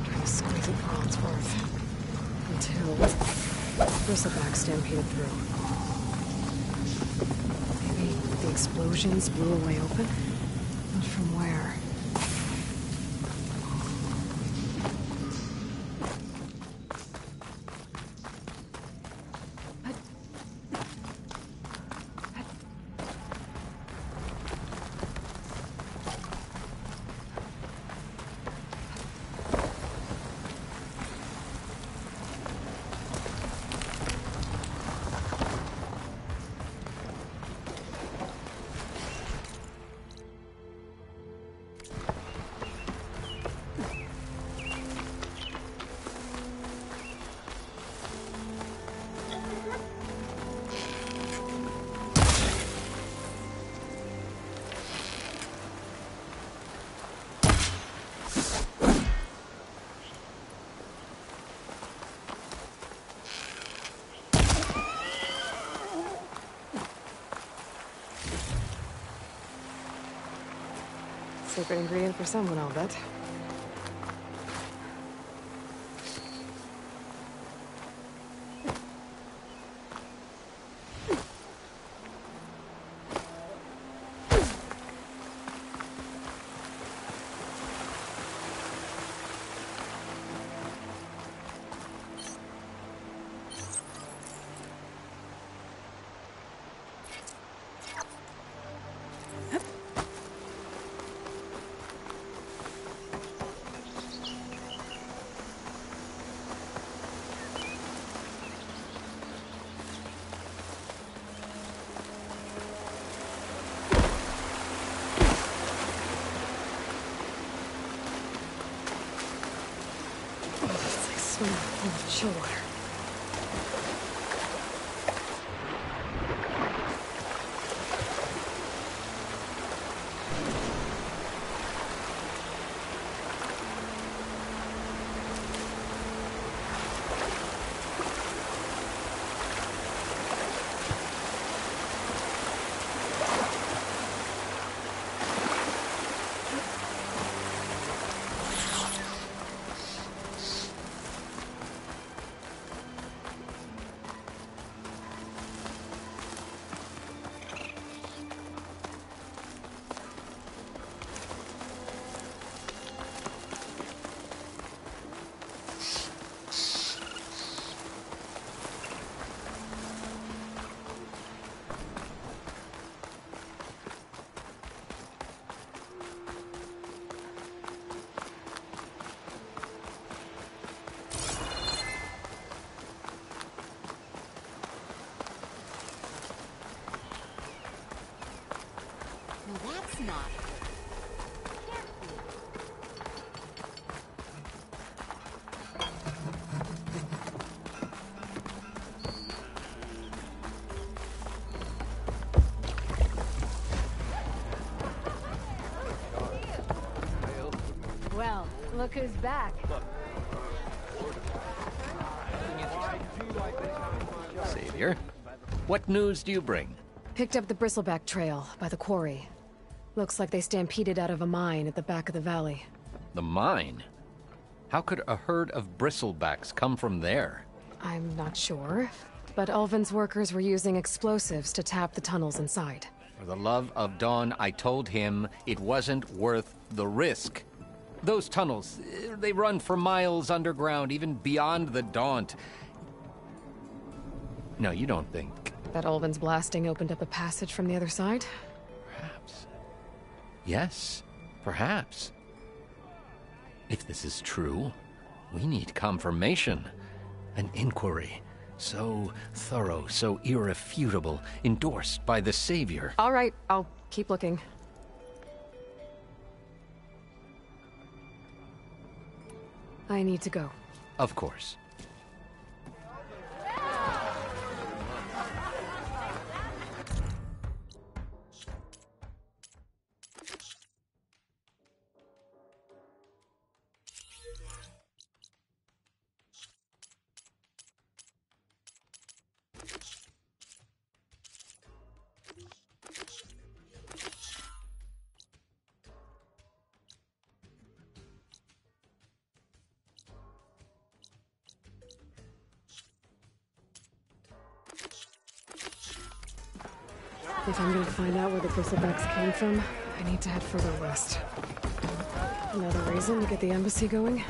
trying to squeeze it for all it's worth. Until Bristleback stampeded through. Maybe the explosions blew a way open? But from where? Secret ingredient for someone, I'll bet. Chill water. That's not. Well, look who's back. Savior, what news do you bring? Picked up the Bristleback trail by the quarry. Looks like they stampeded out of a mine at the back of the valley. The mine? How could a herd of bristlebacks come from there? I'm not sure, but Ulvin's workers were using explosives to tap the tunnels inside. For the love of Dawn, I told him it wasn't worth the risk. Those tunnels, they run for miles underground, even beyond the Daunt. No, you don't think... That Ulvin's blasting opened up a passage from the other side? Perhaps. Yes, perhaps. If this is true, we need confirmation. An inquiry. So thorough, so irrefutable, endorsed by the Savior. All right, I'll keep looking. I need to go. Of course. If I'm gonna find out where the bristlebacks came from, I need to head further west. Another reason to get the embassy going?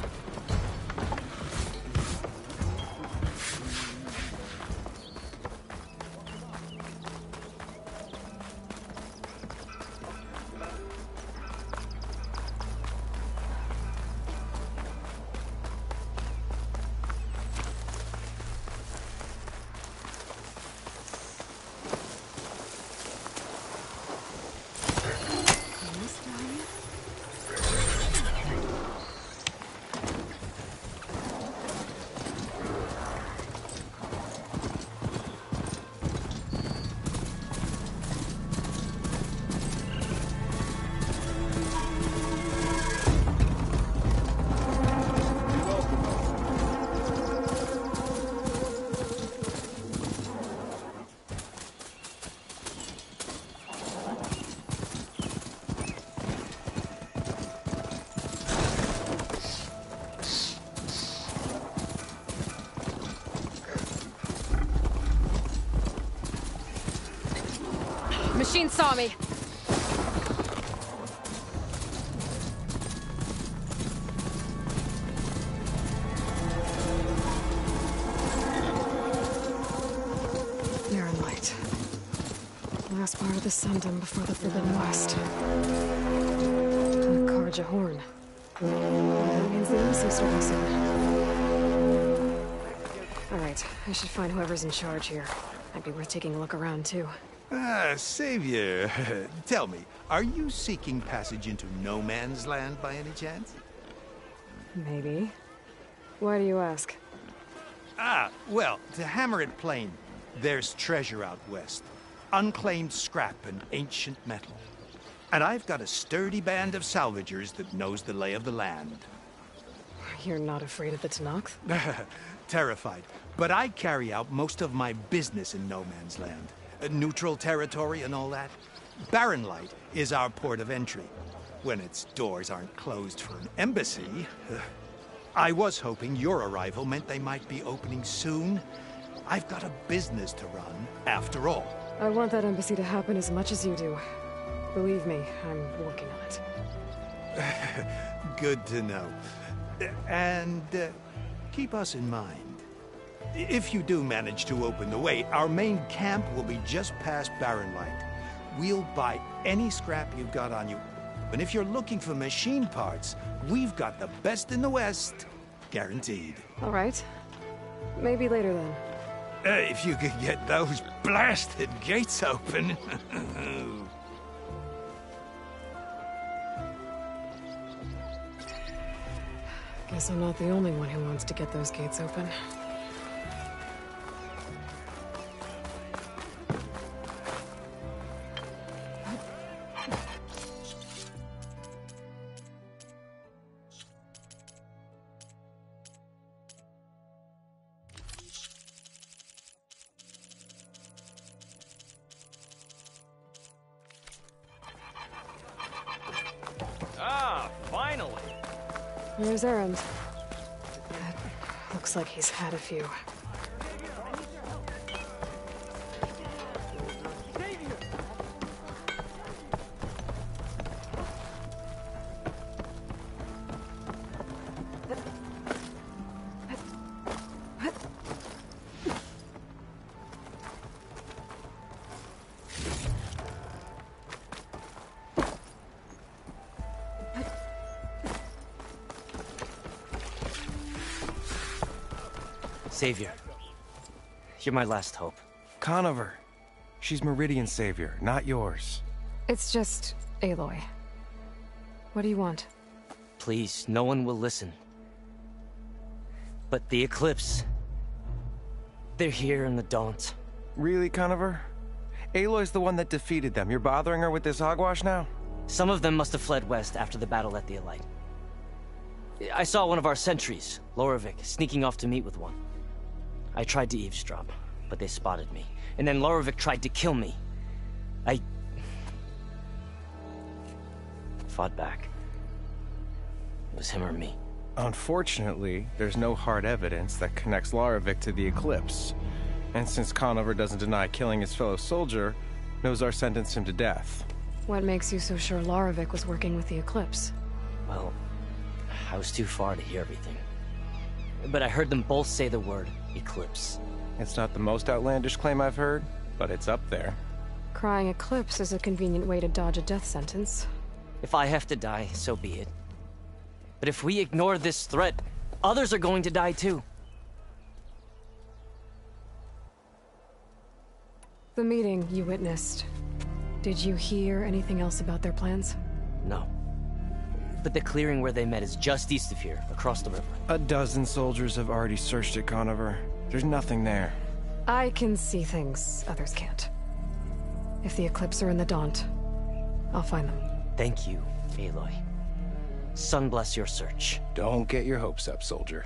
Machine saw me. Barren Light. Last part of the Sundom before the Forbidden West. And the Karja Horn. That means the embassy's starting soon. Alright, I should find whoever's in charge here. Might be worth taking a look around, too. Ah, Savior. Tell me, are you seeking passage into no man's land by any chance? Maybe. Why do you ask? Ah, well, to hammer it plain, there's treasure out west. Unclaimed scrap and ancient metal. And I've got a sturdy band of salvagers that knows the lay of the land. You're not afraid of the Tenakth? Terrified. But I carry out most of my business in no man's land. Neutral territory and all that. Barren Light is our port of entry. When its doors aren't closed for an embassy. I was hoping your arrival meant they might be opening soon. I've got a business to run, after all. I want that embassy to happen as much as you do. Believe me, I'm working on it. Good to know. And keep us in mind. If you do manage to open the way, our main camp will be just past Barren Light. We'll buy any scrap you've got on you. And if you're looking for machine parts, we've got the best in the West. Guaranteed. All right. Maybe later then. If you could get those blasted gates open. Guess I'm not the only one who wants to get those gates open. There's Erend. Looks like he's had a few. Savior. You're my last hope. Conover. She's Meridian's savior, not yours. It's just Aloy. What do you want? Please, no one will listen. But the Eclipse... they're here in the Daunt. Really, Conover? Aloy's the one that defeated them. You're bothering her with this hogwash now? Some of them must have fled west after the battle at the Elite. I saw one of our sentries, Loravik, sneaking off to meet with one. I tried to eavesdrop, but they spotted me. And then Loravik tried to kill me. I fought back. It was him or me. Unfortunately, there's no hard evidence that connects Loravik to the Eclipse. And since Conover doesn't deny killing his fellow soldier, Nozar sentenced him to death. What makes you so sure Larovic was working with the Eclipse? Well, I was too far to hear everything. But I heard them both say the word Eclipse. It's not the most outlandish claim I've heard, but it's up there. Crying Eclipse is a convenient way to dodge a death sentence. If I have to die, so be it. But if we ignore this threat, others are going to die too. The meeting you witnessed. Did you hear anything else about their plans? No. But the clearing where they met is just east of here, across the river. A dozen soldiers have already searched it, Conover. There's nothing there. I can see things others can't. If the Eclipse are in the Daunt, I'll find them. Thank you, Aloy. Sun bless your search. Don't get your hopes up, soldier.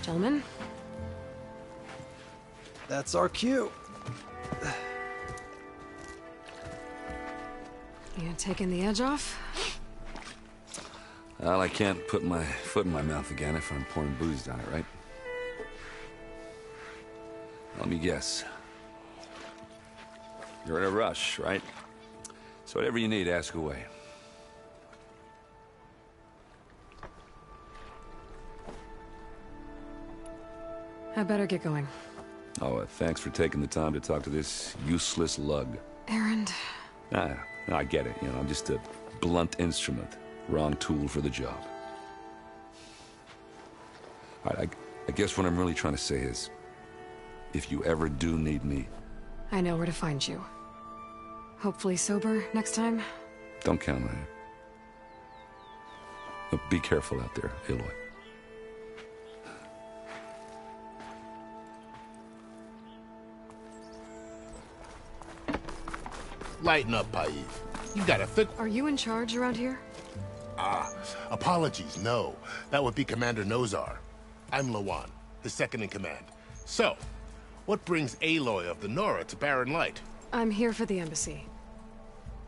Gentlemen? That's our cue. You taking the edge off? Well, I can't put my foot in my mouth again if I'm pouring booze down it, right? Let me guess. You're in a rush, right? So whatever you need, ask away. I better get going. Oh, thanks for taking the time to talk to this useless lug. Errand. I get it. You know, I'm just a blunt instrument. Wrong tool for the job. All right, I guess what I'm really trying to say is, if you ever do need me... I know where to find you. Hopefully sober next time? Don't count on it. But be careful out there, Aloy. Lighten up, Paiv. You got a thick... Are you in charge around here? Apologies, no. That would be Commander Nozar. I'm Lawan, his second-in-command. So, what brings Aloy of the Nora to Barren Light? I'm here for the embassy.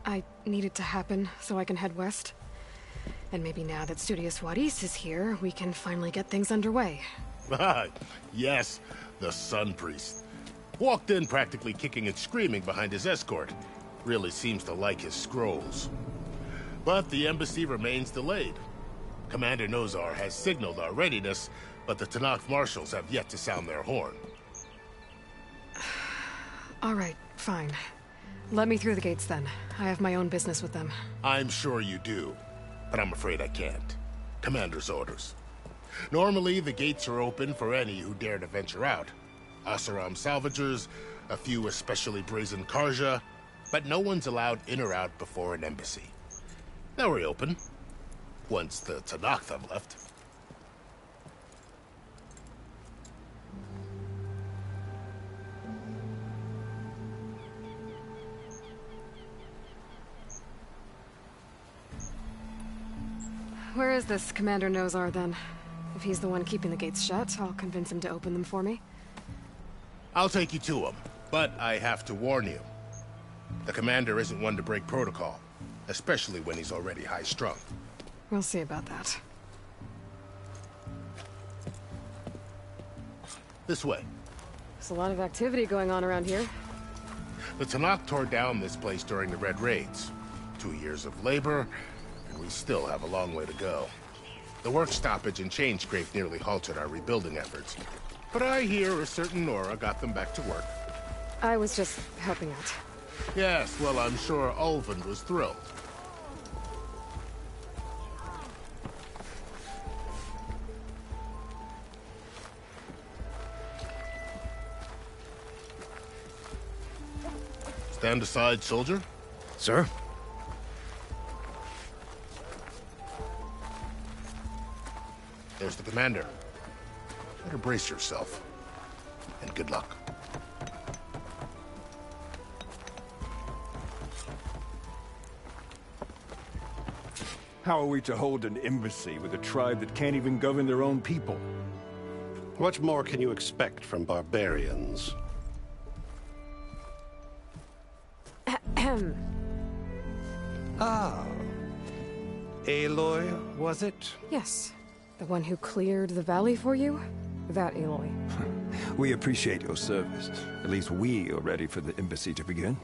I need it to happen so I can head west. And maybe now that Studious Wadis is here, we can finally get things underway. Yes, the Sun Priest. Walked in practically kicking and screaming behind his escort. Really seems to like his scrolls. But the embassy remains delayed. Commander Nozar has signaled our readiness, but the Tenakth marshals have yet to sound their horn. All right, fine. Let me through the gates then. I have my own business with them. I'm sure you do, but I'm afraid I can't. Commander's orders. Normally, the gates are open for any who dare to venture out. Oseram salvagers, a few especially brazen Karja, but no one's allowed in or out before an embassy. They'll reopen, once the Tenakth have left. Where is this Commander Nozar, then? If he's the one keeping the gates shut, I'll convince him to open them for me. I'll take you to him, but I have to warn you. The Commander isn't one to break protocol, especially when he's already high-strung. We'll see about that. This way. There's a lot of activity going on around here. The Tenakth tore down this place during the Red Raids. 2 years of labor, and we still have a long way to go. The work stoppage in Chainscrape nearly halted our rebuilding efforts. But I hear a certain Nora got them back to work. I was just helping out. Yes, well, I'm sure Ulvund was thrilled. Stand aside, soldier. Sir? There's the commander. Better brace yourself. And good luck. How are we to hold an embassy with a tribe that can't even govern their own people? What more can you expect from barbarians? Ah. Aloy, was it? Yes. The one who cleared the valley for you? That Aloy. We appreciate your service. At least we are ready for the embassy to begin.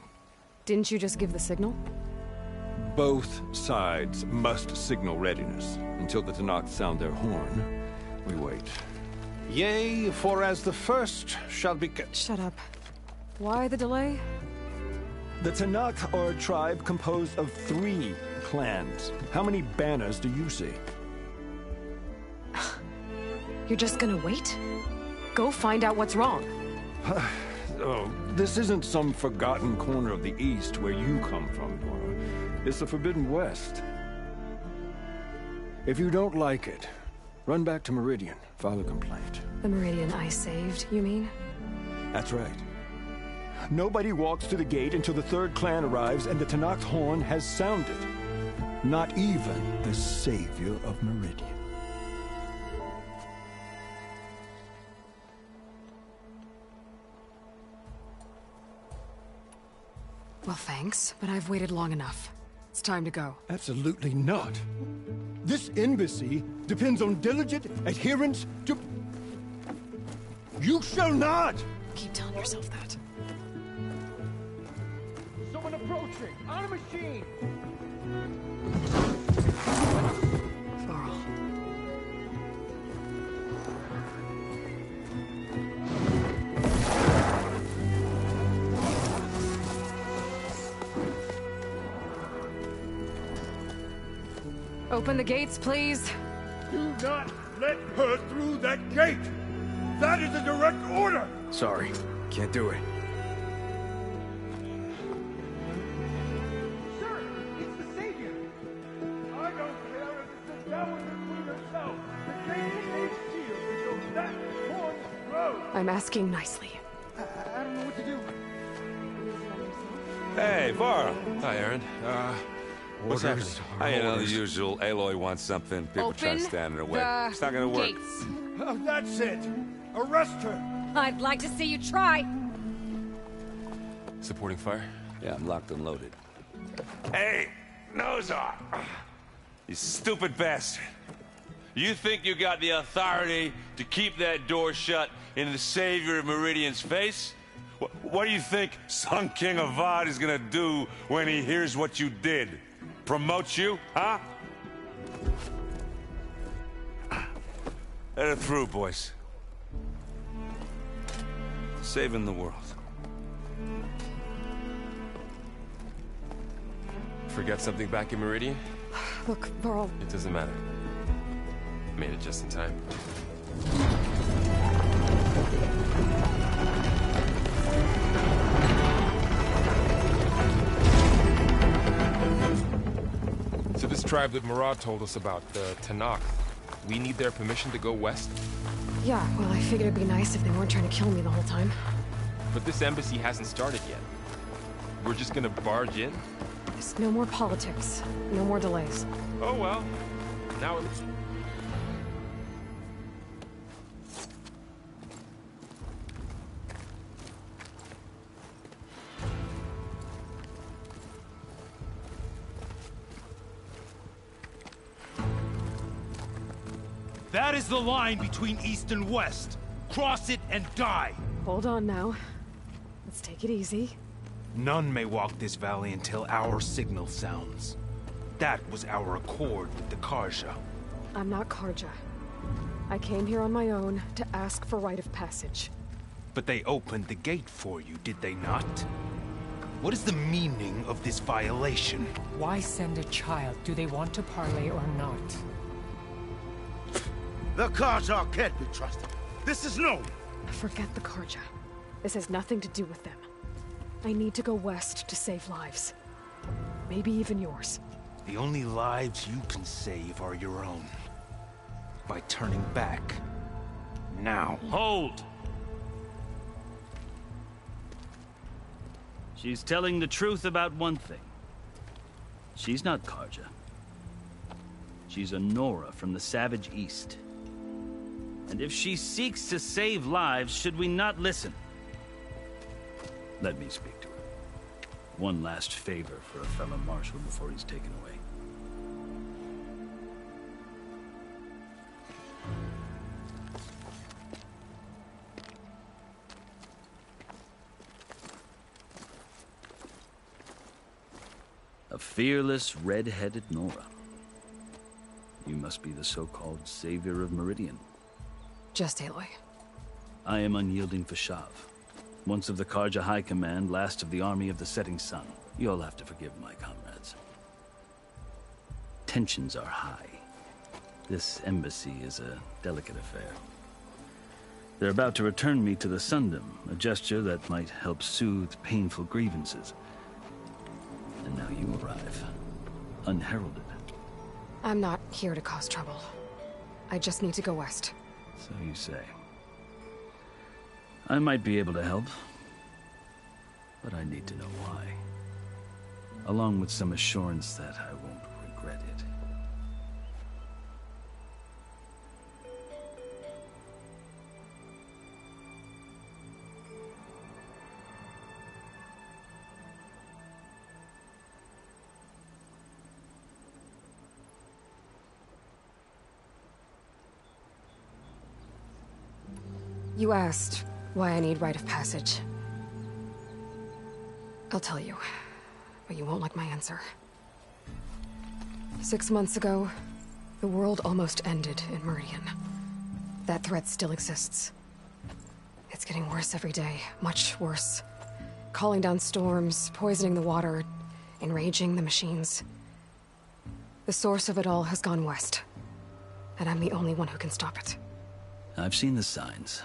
Didn't you just give the signal? Both sides must signal readiness. Until the Tenakth sound their horn, we wait. Yea, for as the first shall be... Shut up. Why the delay? The Tenakth are a tribe composed of 3 clans. How many banners do you see? You're just gonna wait? Go find out what's wrong. Oh, this isn't some forgotten corner of the East where you come from, Nora. It's the Forbidden West. If you don't like it, run back to Meridian, file a complaint. The Meridian I saved, you mean? That's right. Nobody walks to the gate until the 3rd clan arrives and the Tenakth horn has sounded. Not even the savior of Meridian. Well, thanks, but I've waited long enough. It's time to go. Absolutely not. This embassy depends on diligent adherence to... You shall not! Keep telling yourself that. Someone approaching! On a machine! Varl. Open the gates, please. Do not let her through that gate! That is a direct order! Sorry, can't do it. Sir, it's the Savior! I don't care if it's the Dowager Queen herself! The gate remains sealed until that horn blows! I'm asking nicely. I don't know what to do. Hey, Varl. Hi, Aaron. What's happening? You know, the usual. Aloy wants something. People try to stand in her way. It's not gonna work. Gates. Oh, that's it! Arrest her! I'd like to see you try. Supporting fire? Yeah, I'm locked and loaded. Hey, Nozar! You stupid bastard. You think you got the authority to keep that door shut in the savior of Meridian's face? What do you think Sun King Avad is gonna do when he hears what you did? Promote you, huh? Let her through, boys. Saving the world. Forget something back in Meridian? Look, Varl. It doesn't matter. Made it just in time. So this tribe that Murad told us about, the Tenakth, we need their permission to go west? Yeah, well, I figured it'd be nice if they weren't trying to kill me the whole time. But this embassy hasn't started yet. We're just gonna barge in? Just no more politics. No more delays. Oh well. Now at least... That is the line between East and West. Cross it and die. Hold on now. Let's take it easy. None may walk this valley until our signal sounds. That was our accord with the Carja. I'm not Carja. I came here on my own to ask for rite of passage. But they opened the gate for you, did they not? What is the meaning of this violation? Why send a child? Do they want to parley or not? The Carja can't be trusted. This is known. Forget the Carja. This has nothing to do with them. I need to go west to save lives. Maybe even yours. The only lives you can save are your own. By turning back. Now. Hold! She's telling the truth about one thing. She's not Carja. She's a Nora from the Savage East. And if she seeks to save lives, should we not listen? Let me speak to her. One last favor for a fellow marshal before he's taken away. fearless, red-headed Nora. You must be the so-called savior of Meridian. Just Aloy. I am unyielding Fashav. Once of the Karja High Command, last of the Army of the Setting Sun. You'll have to forgive my comrades. Tensions are high. This embassy is a delicate affair. They're about to return me to the Sundom, a gesture that might help soothe painful grievances. And now you arrive, unheralded. I'm not here to cause trouble. I just need to go west. So you say. I might be able to help, but I need to know why. Along with some assurance that I won't regret it. You asked why I need rite of passage. I'll tell you, but you won't like my answer. 6 months ago, the world almost ended in Meridian. That threat still exists. It's getting worse every day, much worse. Calling down storms, poisoning the water, enraging the machines. The source of it all has gone west, and I'm the only one who can stop it. I've seen the signs.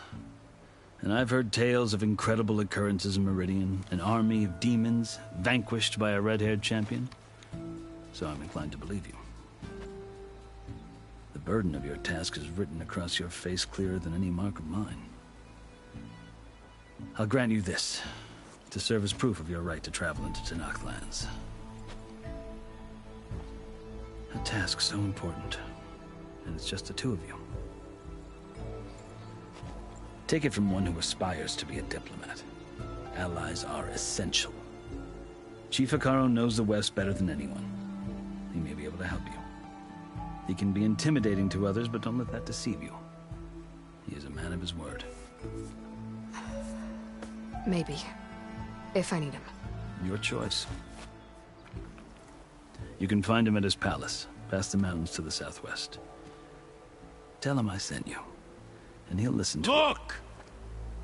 And I've heard tales of incredible occurrences in Meridian, an army of demons vanquished by a red-haired champion. So I'm inclined to believe you. The burden of your task is written across your face clearer than any mark of mine. I'll grant you this, to serve as proof of your right to travel into Tenakth lands. A task so important, and it's just the two of you. Take it from one who aspires to be a diplomat. Allies are essential. Chief Hekarro knows the West better than anyone. He may be able to help you. He can be intimidating to others, but don't let that deceive you. He is a man of his word. Maybe. If I need him. Your choice. You can find him at his palace, past the mountains to the southwest. Tell him I sent you. And he'll listen to Look!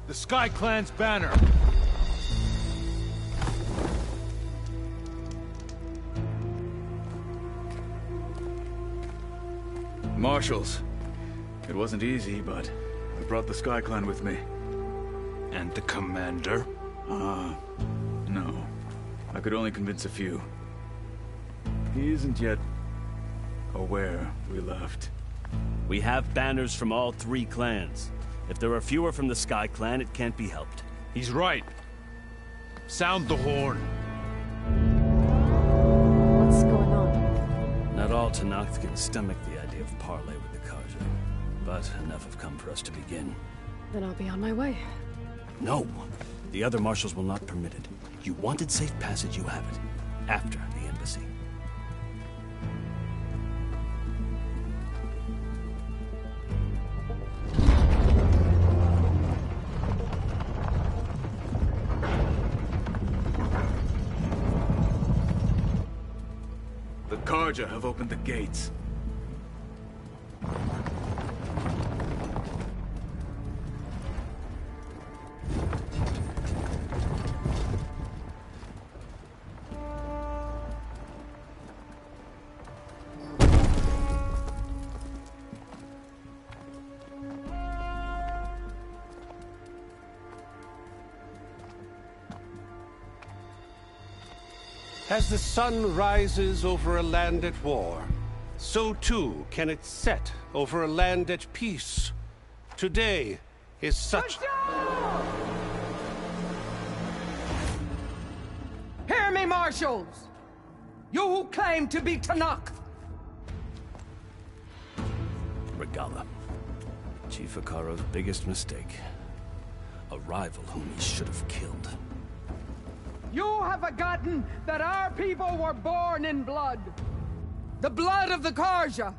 The Sky Clan's banner! Marshals. It wasn't easy, but I brought the Sky Clan with me. And the commander? No. I could only convince a few. He isn't yet aware we left. We have banners from all 3 clans. If there are fewer from the Sky Clan, it can't be helped. He's right. Sound the horn. What's going on? Not all Tenakth can stomach the idea of parley with the Karja. But enough have come for us to begin. Then I'll be on my way. No! The other marshals will not permit it. You wanted safe passage, you have it. After the embassy. The Karja have opened the gates. As the sun rises over a land at war, so too can it set over a land at peace. Today is such... Hear me, marshals! You who claim to be Tenakth! Regalla. Chief Hekarro's biggest mistake. A rival whom he should have killed. You have forgotten that our people were born in blood. The blood of the Karja.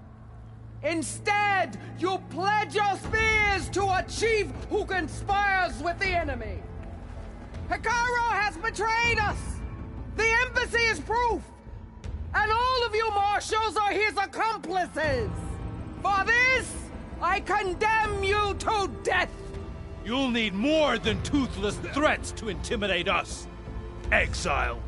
Instead, you pledge your spears to a chief who conspires with the enemy. Hekarro has betrayed us! The embassy is proof! And all of you marshals are his accomplices! For this, I condemn you to death! You'll need more than toothless threats to intimidate us. Exile.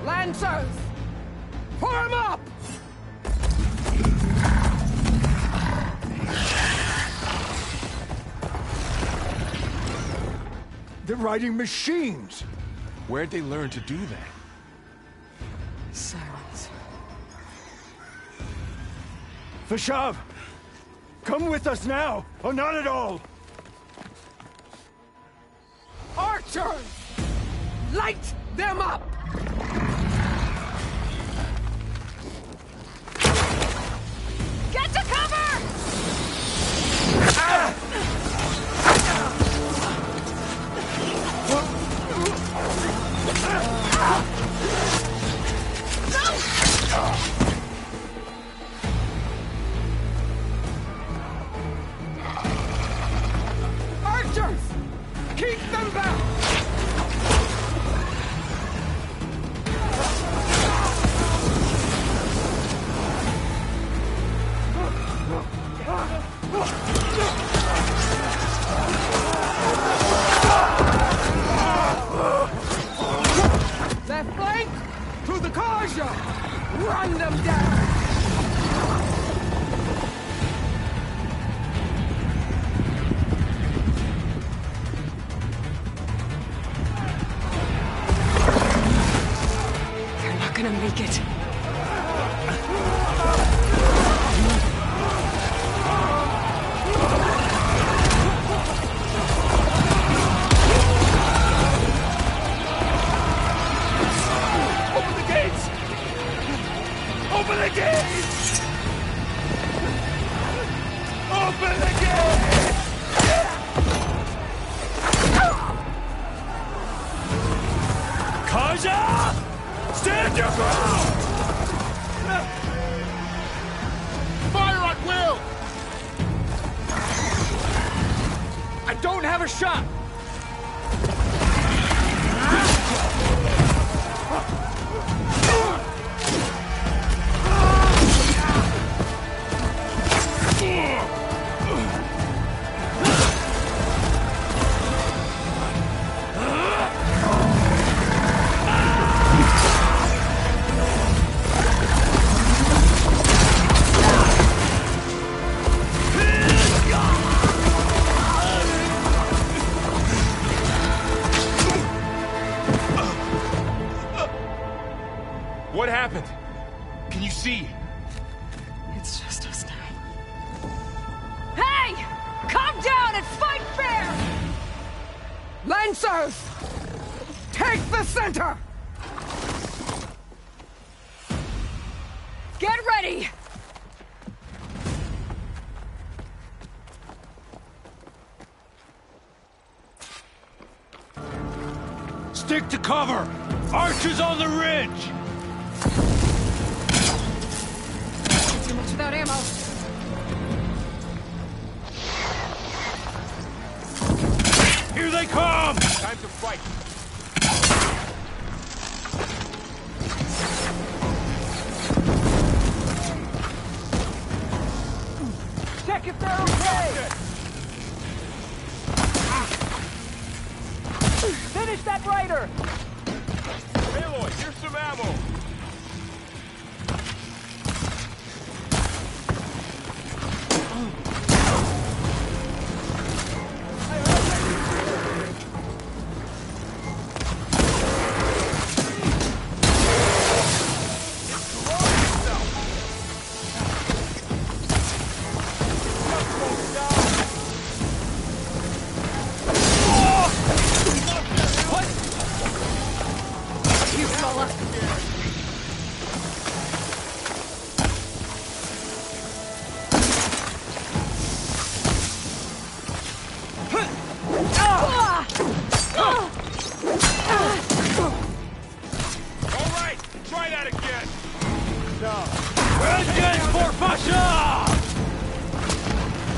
Lancers! Form up! They're riding machines! Where'd they learn to do that? Silence. Vashav! Come with us now, or not at all! Archers! Light them up! Get to cover! Archers! Keep them back! Left flank! To the Karja! Run them down! They're not gonna make it. Open the gates! Open the gates! Open the gates! Kaja! Stand your ground! Fire at will! I don't have a shot! What happened? Can you see? It's just us now. Hey! Calm down and fight fair! Lancers! Take the center! Get ready! Stick to cover! Archers on the ridge! Too much without ammo. Here they come! Time to fight. Check if they're okay! Finish that rider! Aloy, here's some ammo. You fella! job!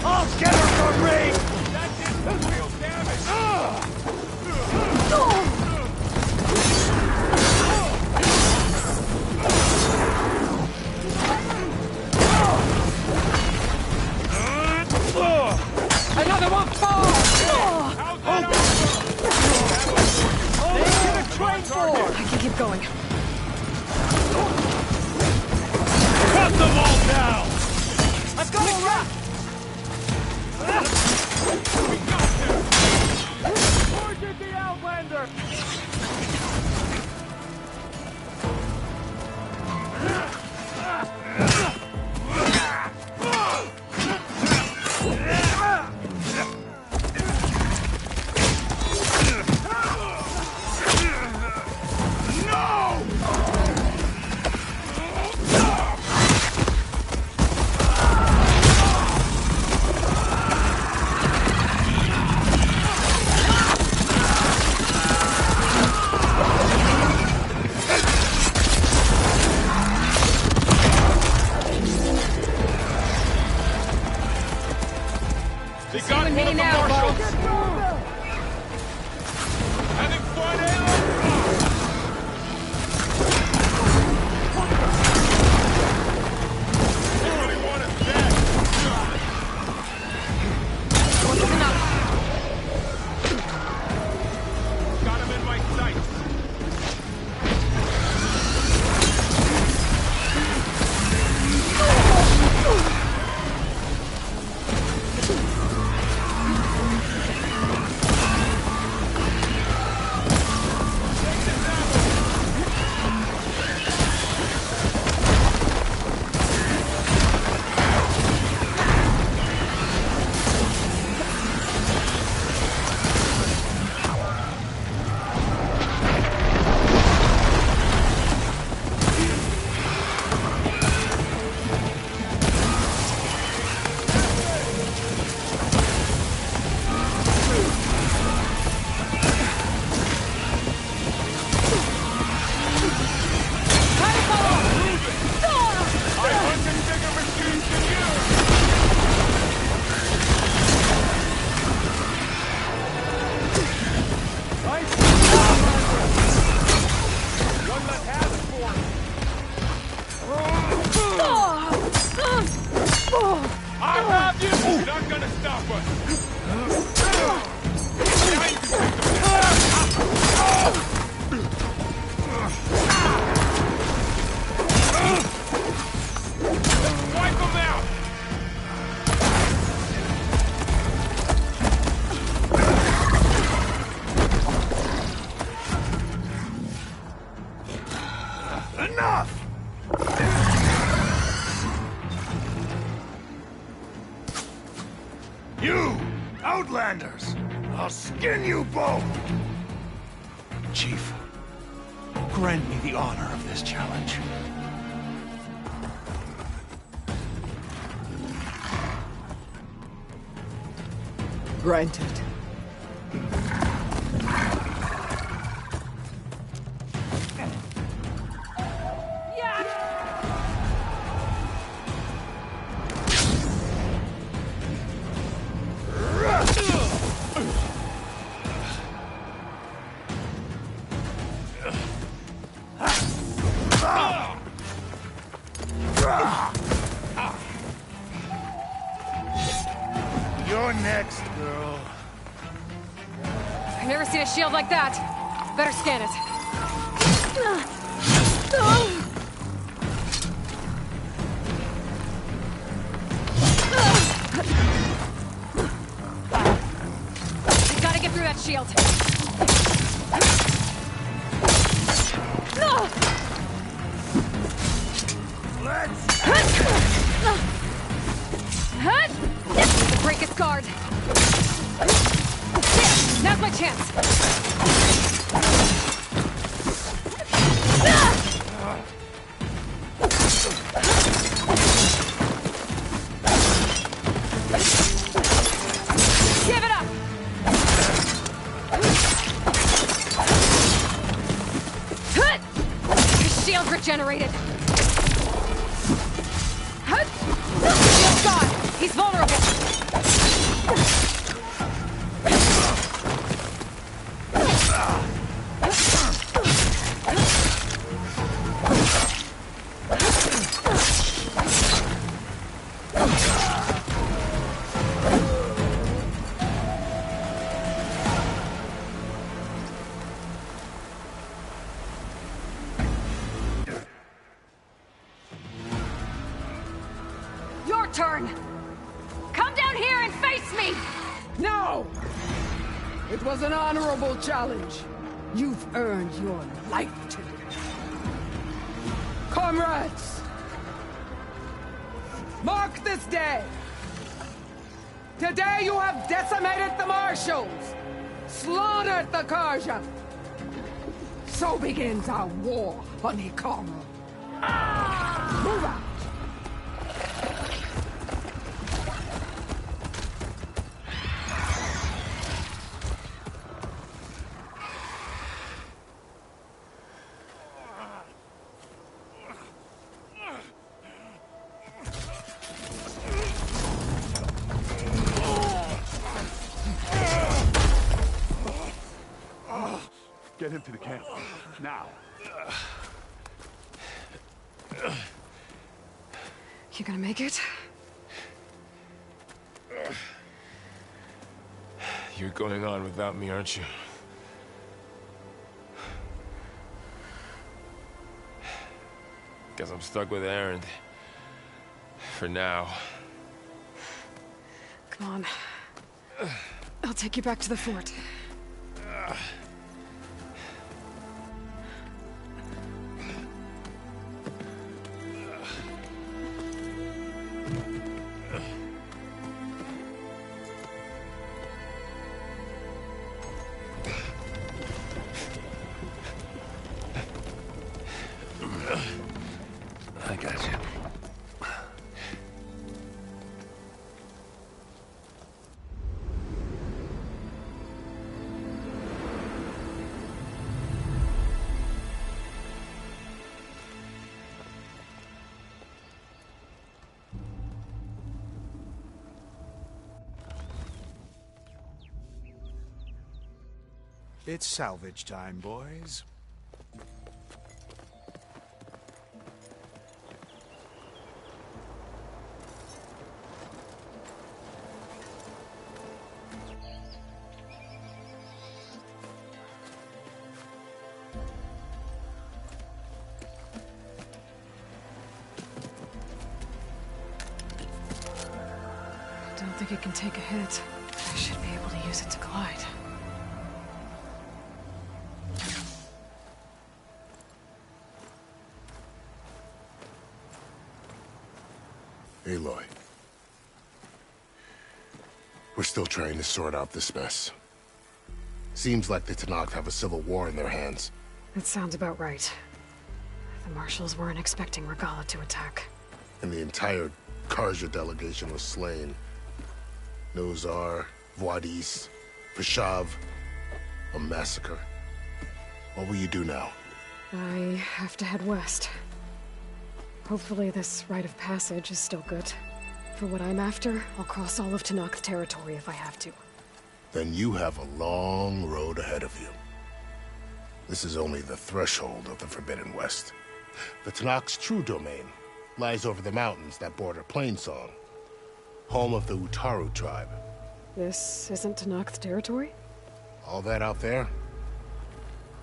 I'll get her for me! That did some real damage! Another one falls! I can keep going. Cut them all down! I've got a shot! We got them! Target the Outlander! They got one of the marshals! Having fun, Aloy? They really want us dead! Got him in my sights! You! Outlanders! I'll skin you both! Chief, grant me the honor of this challenge. Granted. You're next, girl. I've never seen a shield like that. Better scan it. We gotta get through that shield. Break his guard. There, now's my chance. Give it up. His shield regenerated. turn! Come down here and face me! No! It was an honorable challenge. You've earned your life today. Comrades! Mark this day! Today you have decimated the Marshals! Slaughtered the Karja! So begins our war, Honeycomb. Move out! Get him to the camp. Now. You gonna make it? You're going on without me, aren't you? Guess I'm stuck with Erend. For now. Come on. I'll take you back to the fort. I got you. It's salvage time, boys. I don't think it can take a hit. I should be able to use it to glide. Aloy. We're still trying to sort out this mess. Seems like the Tenakth have a civil war in their hands. That sounds about right. The Marshals weren't expecting Regalla to attack. And the entire Karja delegation was slain. Nozar, Wadis, Vashav. A massacre. What will you do now? I have to head west. Hopefully this rite of passage is still good. For what I'm after, I'll cross all of Tenakth territory if I have to. Then you have a long road ahead of you. This is only the threshold of the Forbidden West. The Tenakth's true domain lies over the mountains that border Plainsong, home of the Utaru tribe. This isn't Tenakth territory? All that out there?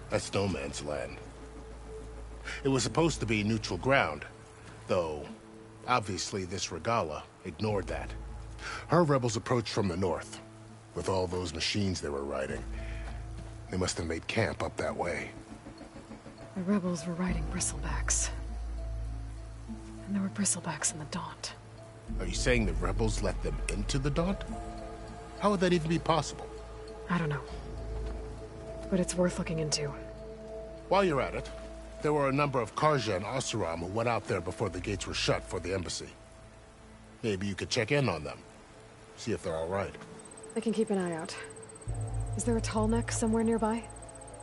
That's no man's land. It was supposed to be neutral ground, though obviously this Regalla ignored that. Her rebels approached from the north. With all those machines they were riding, they must have made camp up that way. The rebels were riding bristlebacks. And there were bristlebacks in the Daunt. Are you saying the rebels let them into the Daunt? How would that even be possible? I don't know. But it's worth looking into. While you're at it, there were a number of Karja and Oseram who went out there before the gates were shut for the embassy. Maybe you could check in on them. See if they're all right. I can keep an eye out. Is there a tall neck somewhere nearby?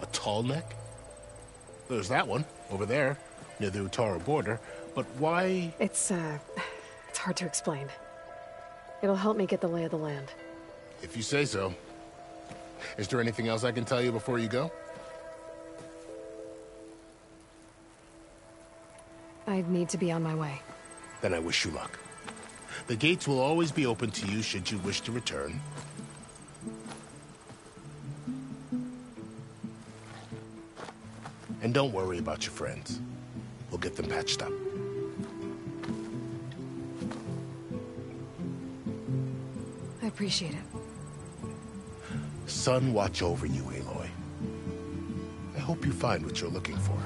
A tall neck? There's that one, over there, near the Utaru border. But why? It's hard to explain. It'll help me get the lay of the land. If you say so. Is there anything else I can tell you before you go? I need to be on my way. Then I wish you luck. The gates will always be open to you should you wish to return. And don't worry about your friends. We'll get them patched up. appreciate it. Sun watch over you, Aloy. I hope you find what you're looking for.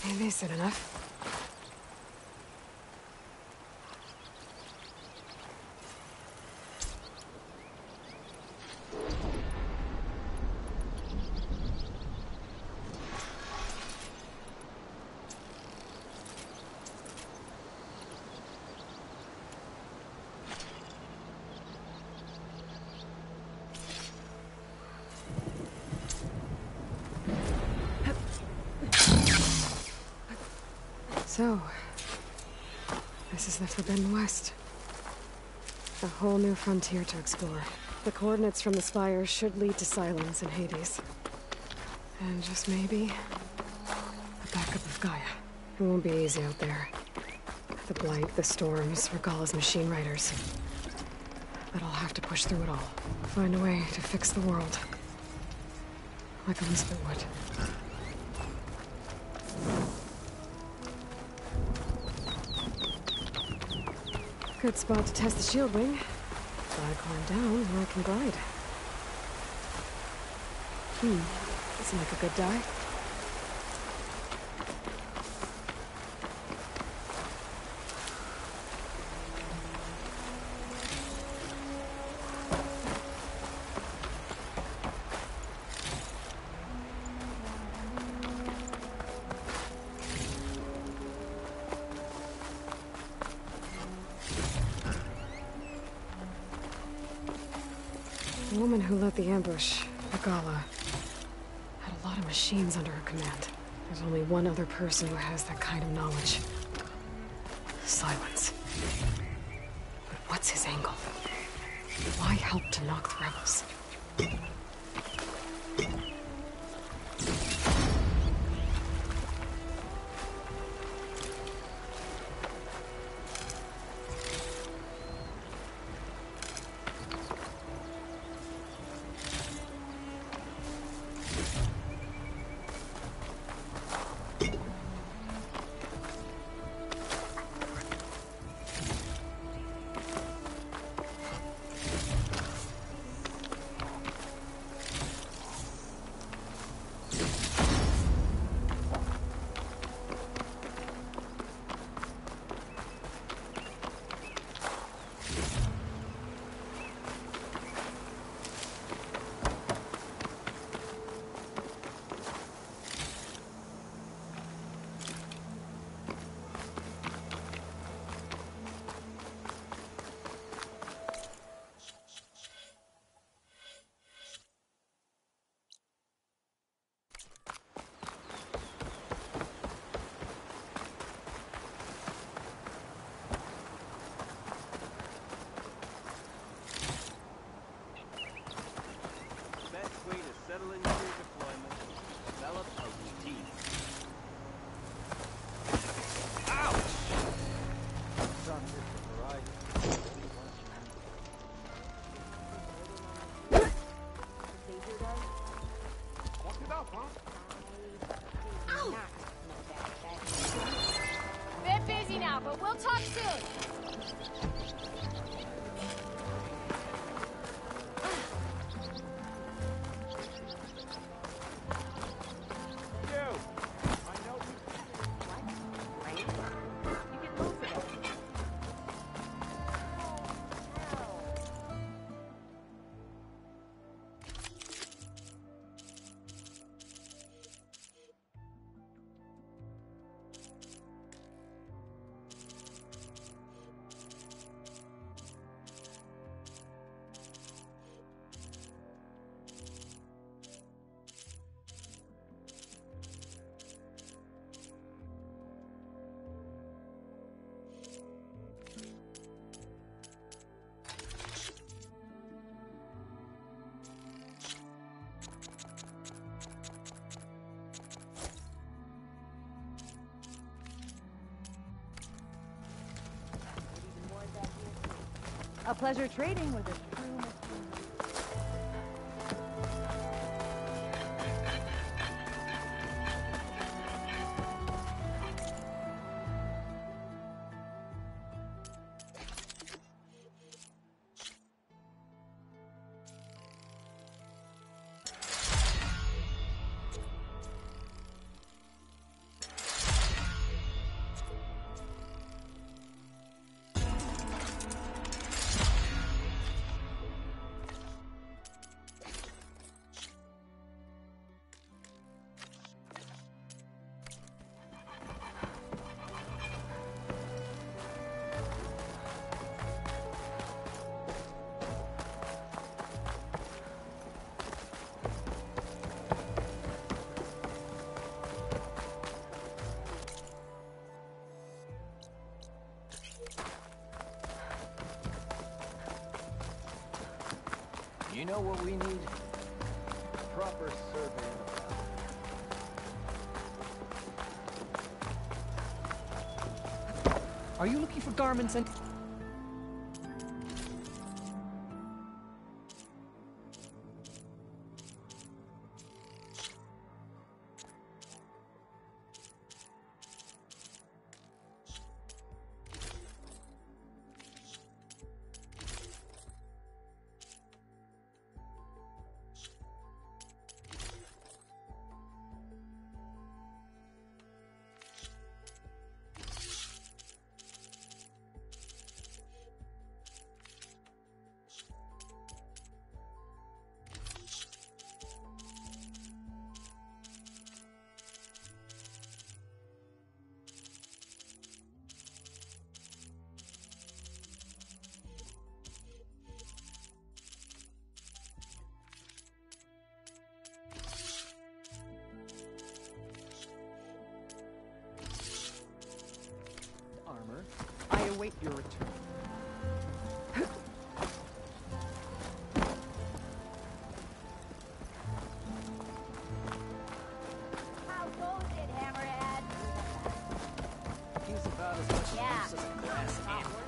Ain't decent enough. So, this is the Forbidden West. A whole new frontier to explore. The coordinates from the spires should lead to Silence and Hades. And just maybe, a backup of Gaia. It won't be easy out there. The Blight, the Storms, Regalla's machine riders. But I'll have to push through it all. Find a way to fix the world. Like Elizabeth would. Good spot to test the shield wing. Gotta climb down where I can glide. This will make a good die. The woman who led the ambush, Regalla, had a lot of machines under her command. There's only one other person who has that kind of knowledge. Silence. But what's his angle? Why help to knock the rebels? Bit busy now, but we'll talk soon. A pleasure trading with a true Mr. You know what we need? Proper survey. Are you looking for garments and... await your return. How goes it, Hammerhead? He's about as much Yeah. use as a glass hammer.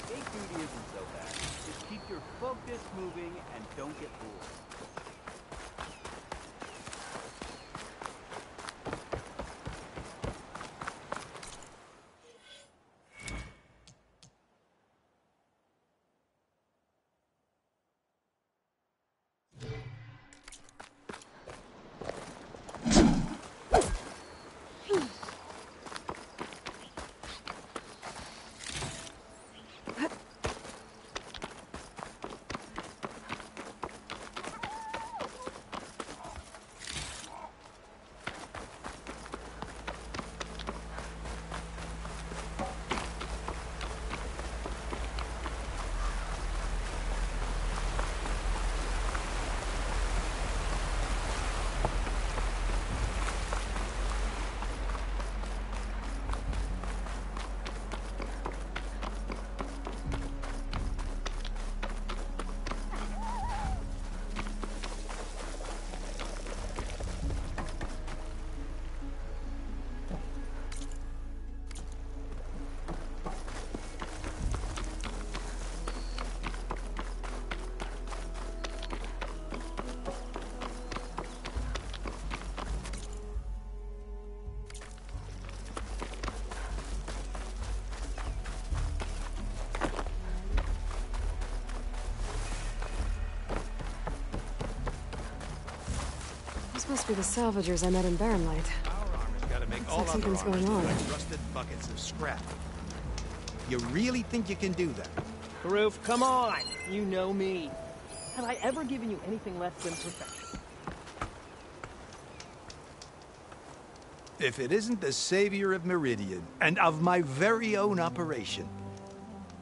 Gate duty isn't so bad. Just keep your focus moving and don't get bored. This must be the salvagers I met in Barrenlight. Gotta make Looks all like other something's armors going look on. like rusted buckets of scrap. You really think you can do that? Karoof, come on! You know me. Have I ever given you anything less than perfection? If it isn't the savior of Meridian, and of my very own operation.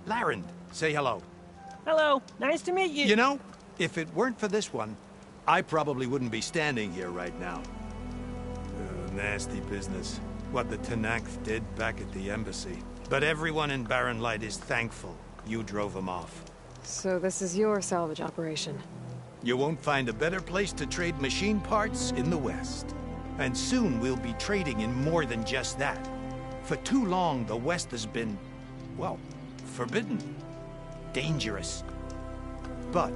Larend, say hello. Hello, nice to meet you. You know, if it weren't for this one, I probably wouldn't be standing here right now. Nasty business. What the Tenakth did back at the embassy. But everyone in Barrenlight is thankful you drove them off. So this is your salvage operation. You won't find a better place to trade machine parts in the West. And soon we'll be trading in more than just that. For too long, the West has been, well, forbidden. Dangerous. But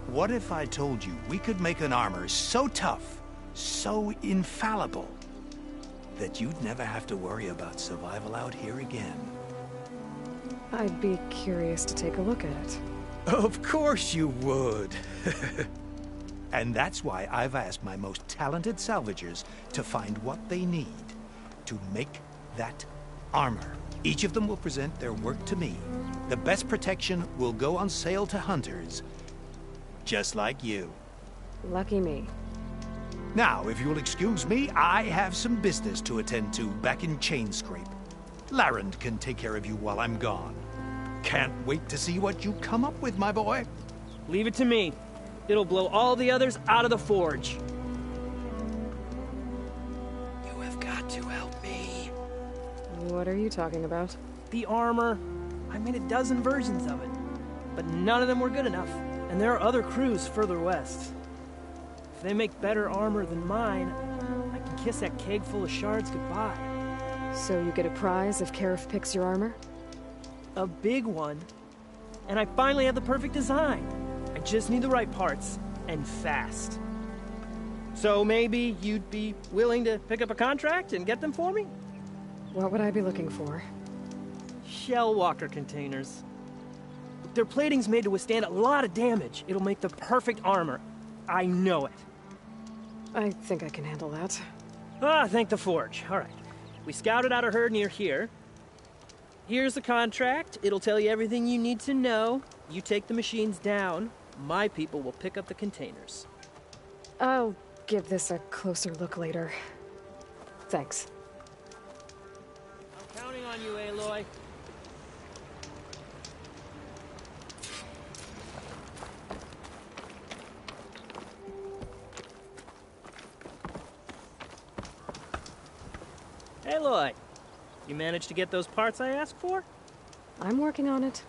what if I told you we could make an armor so tough, so infallible, that you'd never have to worry about survival out here again? I'd be curious to take a look at it. Of course you would. And that's why I've asked my most talented salvagers to find what they need to make that armor. Each of them will present their work to me. The best protection will go on sale to hunters, just like you. Lucky me. Now, if you'll excuse me, I have some business to attend to back in Chainscrape. Larend can take care of you while I'm gone. Can't wait to see what you come up with, my boy. Leave it to me. It'll blow all the others out of the forge. You have got to help me. What are you talking about? The armor. I made a dozen versions of it, but none of them were good enough. And there are other crews further west. If they make better armor than mine, I can kiss that keg full of shards goodbye. So you get a prize if Karif picks your armor? A big one. And I finally have the perfect design. I just need the right parts, and fast. So maybe you'd be willing to pick up a contract and get them for me? What would I be looking for? Shell walker containers. Their plating's made to withstand a lot of damage. It'll make the perfect armor. I know it. I think I can handle that. Ah, thank the forge. All right. We scouted out a herd near here. Here's the contract. It'll tell you everything you need to know. You take the machines down. My people will pick up the containers. I'll give this a closer look later. Thanks. I'm counting on you, Aloy. Aloy, you managed to get those parts I asked for? I'm working on it.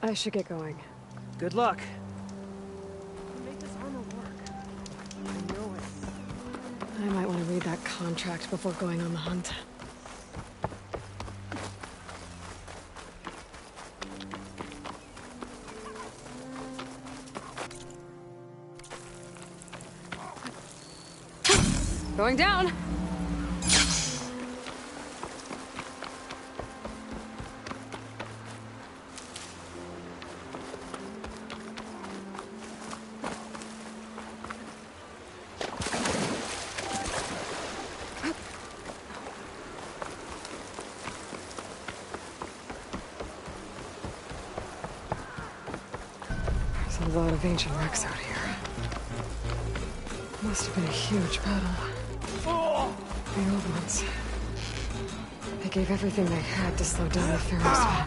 I should get going. Good luck. Make this armor work. I know it. I might want to read that contract before going on the hunt. Going down. There's a lot of ancient wrecks out here. Must have been a huge battle. The old ones. They gave everything they had to slow down the Pharaoh's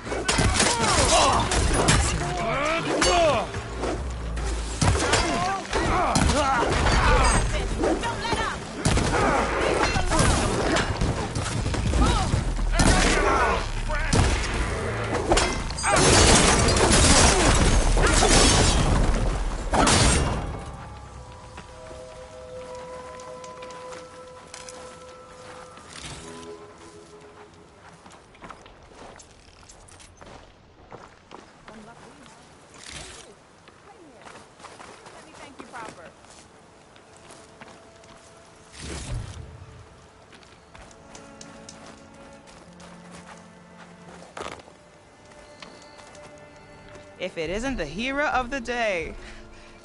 If it isn't the hero of the day.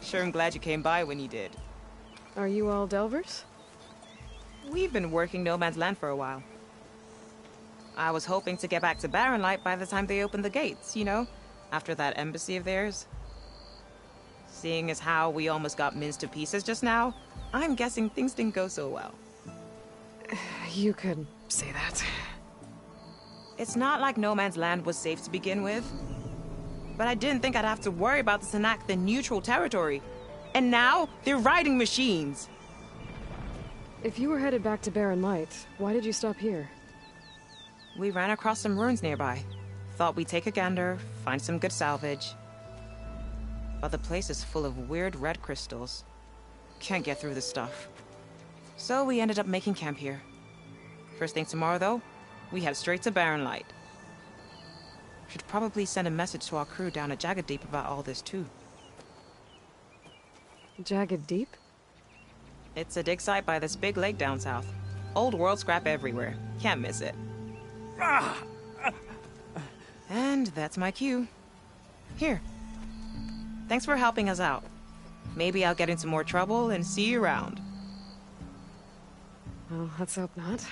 Sure, I'm glad you came by when you did. Are you all Delvers? We've been working No Man's Land for a while. I was hoping to get back to Barrenlight by the time they opened the gates, you know? After that embassy of theirs. Seeing as how we almost got minced to pieces just now, I'm guessing things didn't go so well. You could say that. It's not like No Man's Land was safe to begin with. But I didn't think I'd have to worry about the Tenakth in neutral territory. And now, they're riding machines. If you were headed back to Barren Light, why did you stop here? We ran across some ruins nearby. Thought we'd take a gander, find some good salvage. But the place is full of weird red crystals. Can't get through the stuff. So we ended up making camp here. First thing tomorrow, though, we head straight to Barren Light. Should probably send a message to our crew down at Jagged Deep about all this, too. Jagged Deep? It's a dig site by this big lake down south. Old world scrap everywhere. Can't miss it. And that's my cue. Here. Thanks for helping us out. Maybe I'll get into more trouble and see you around. Well, let's hope not.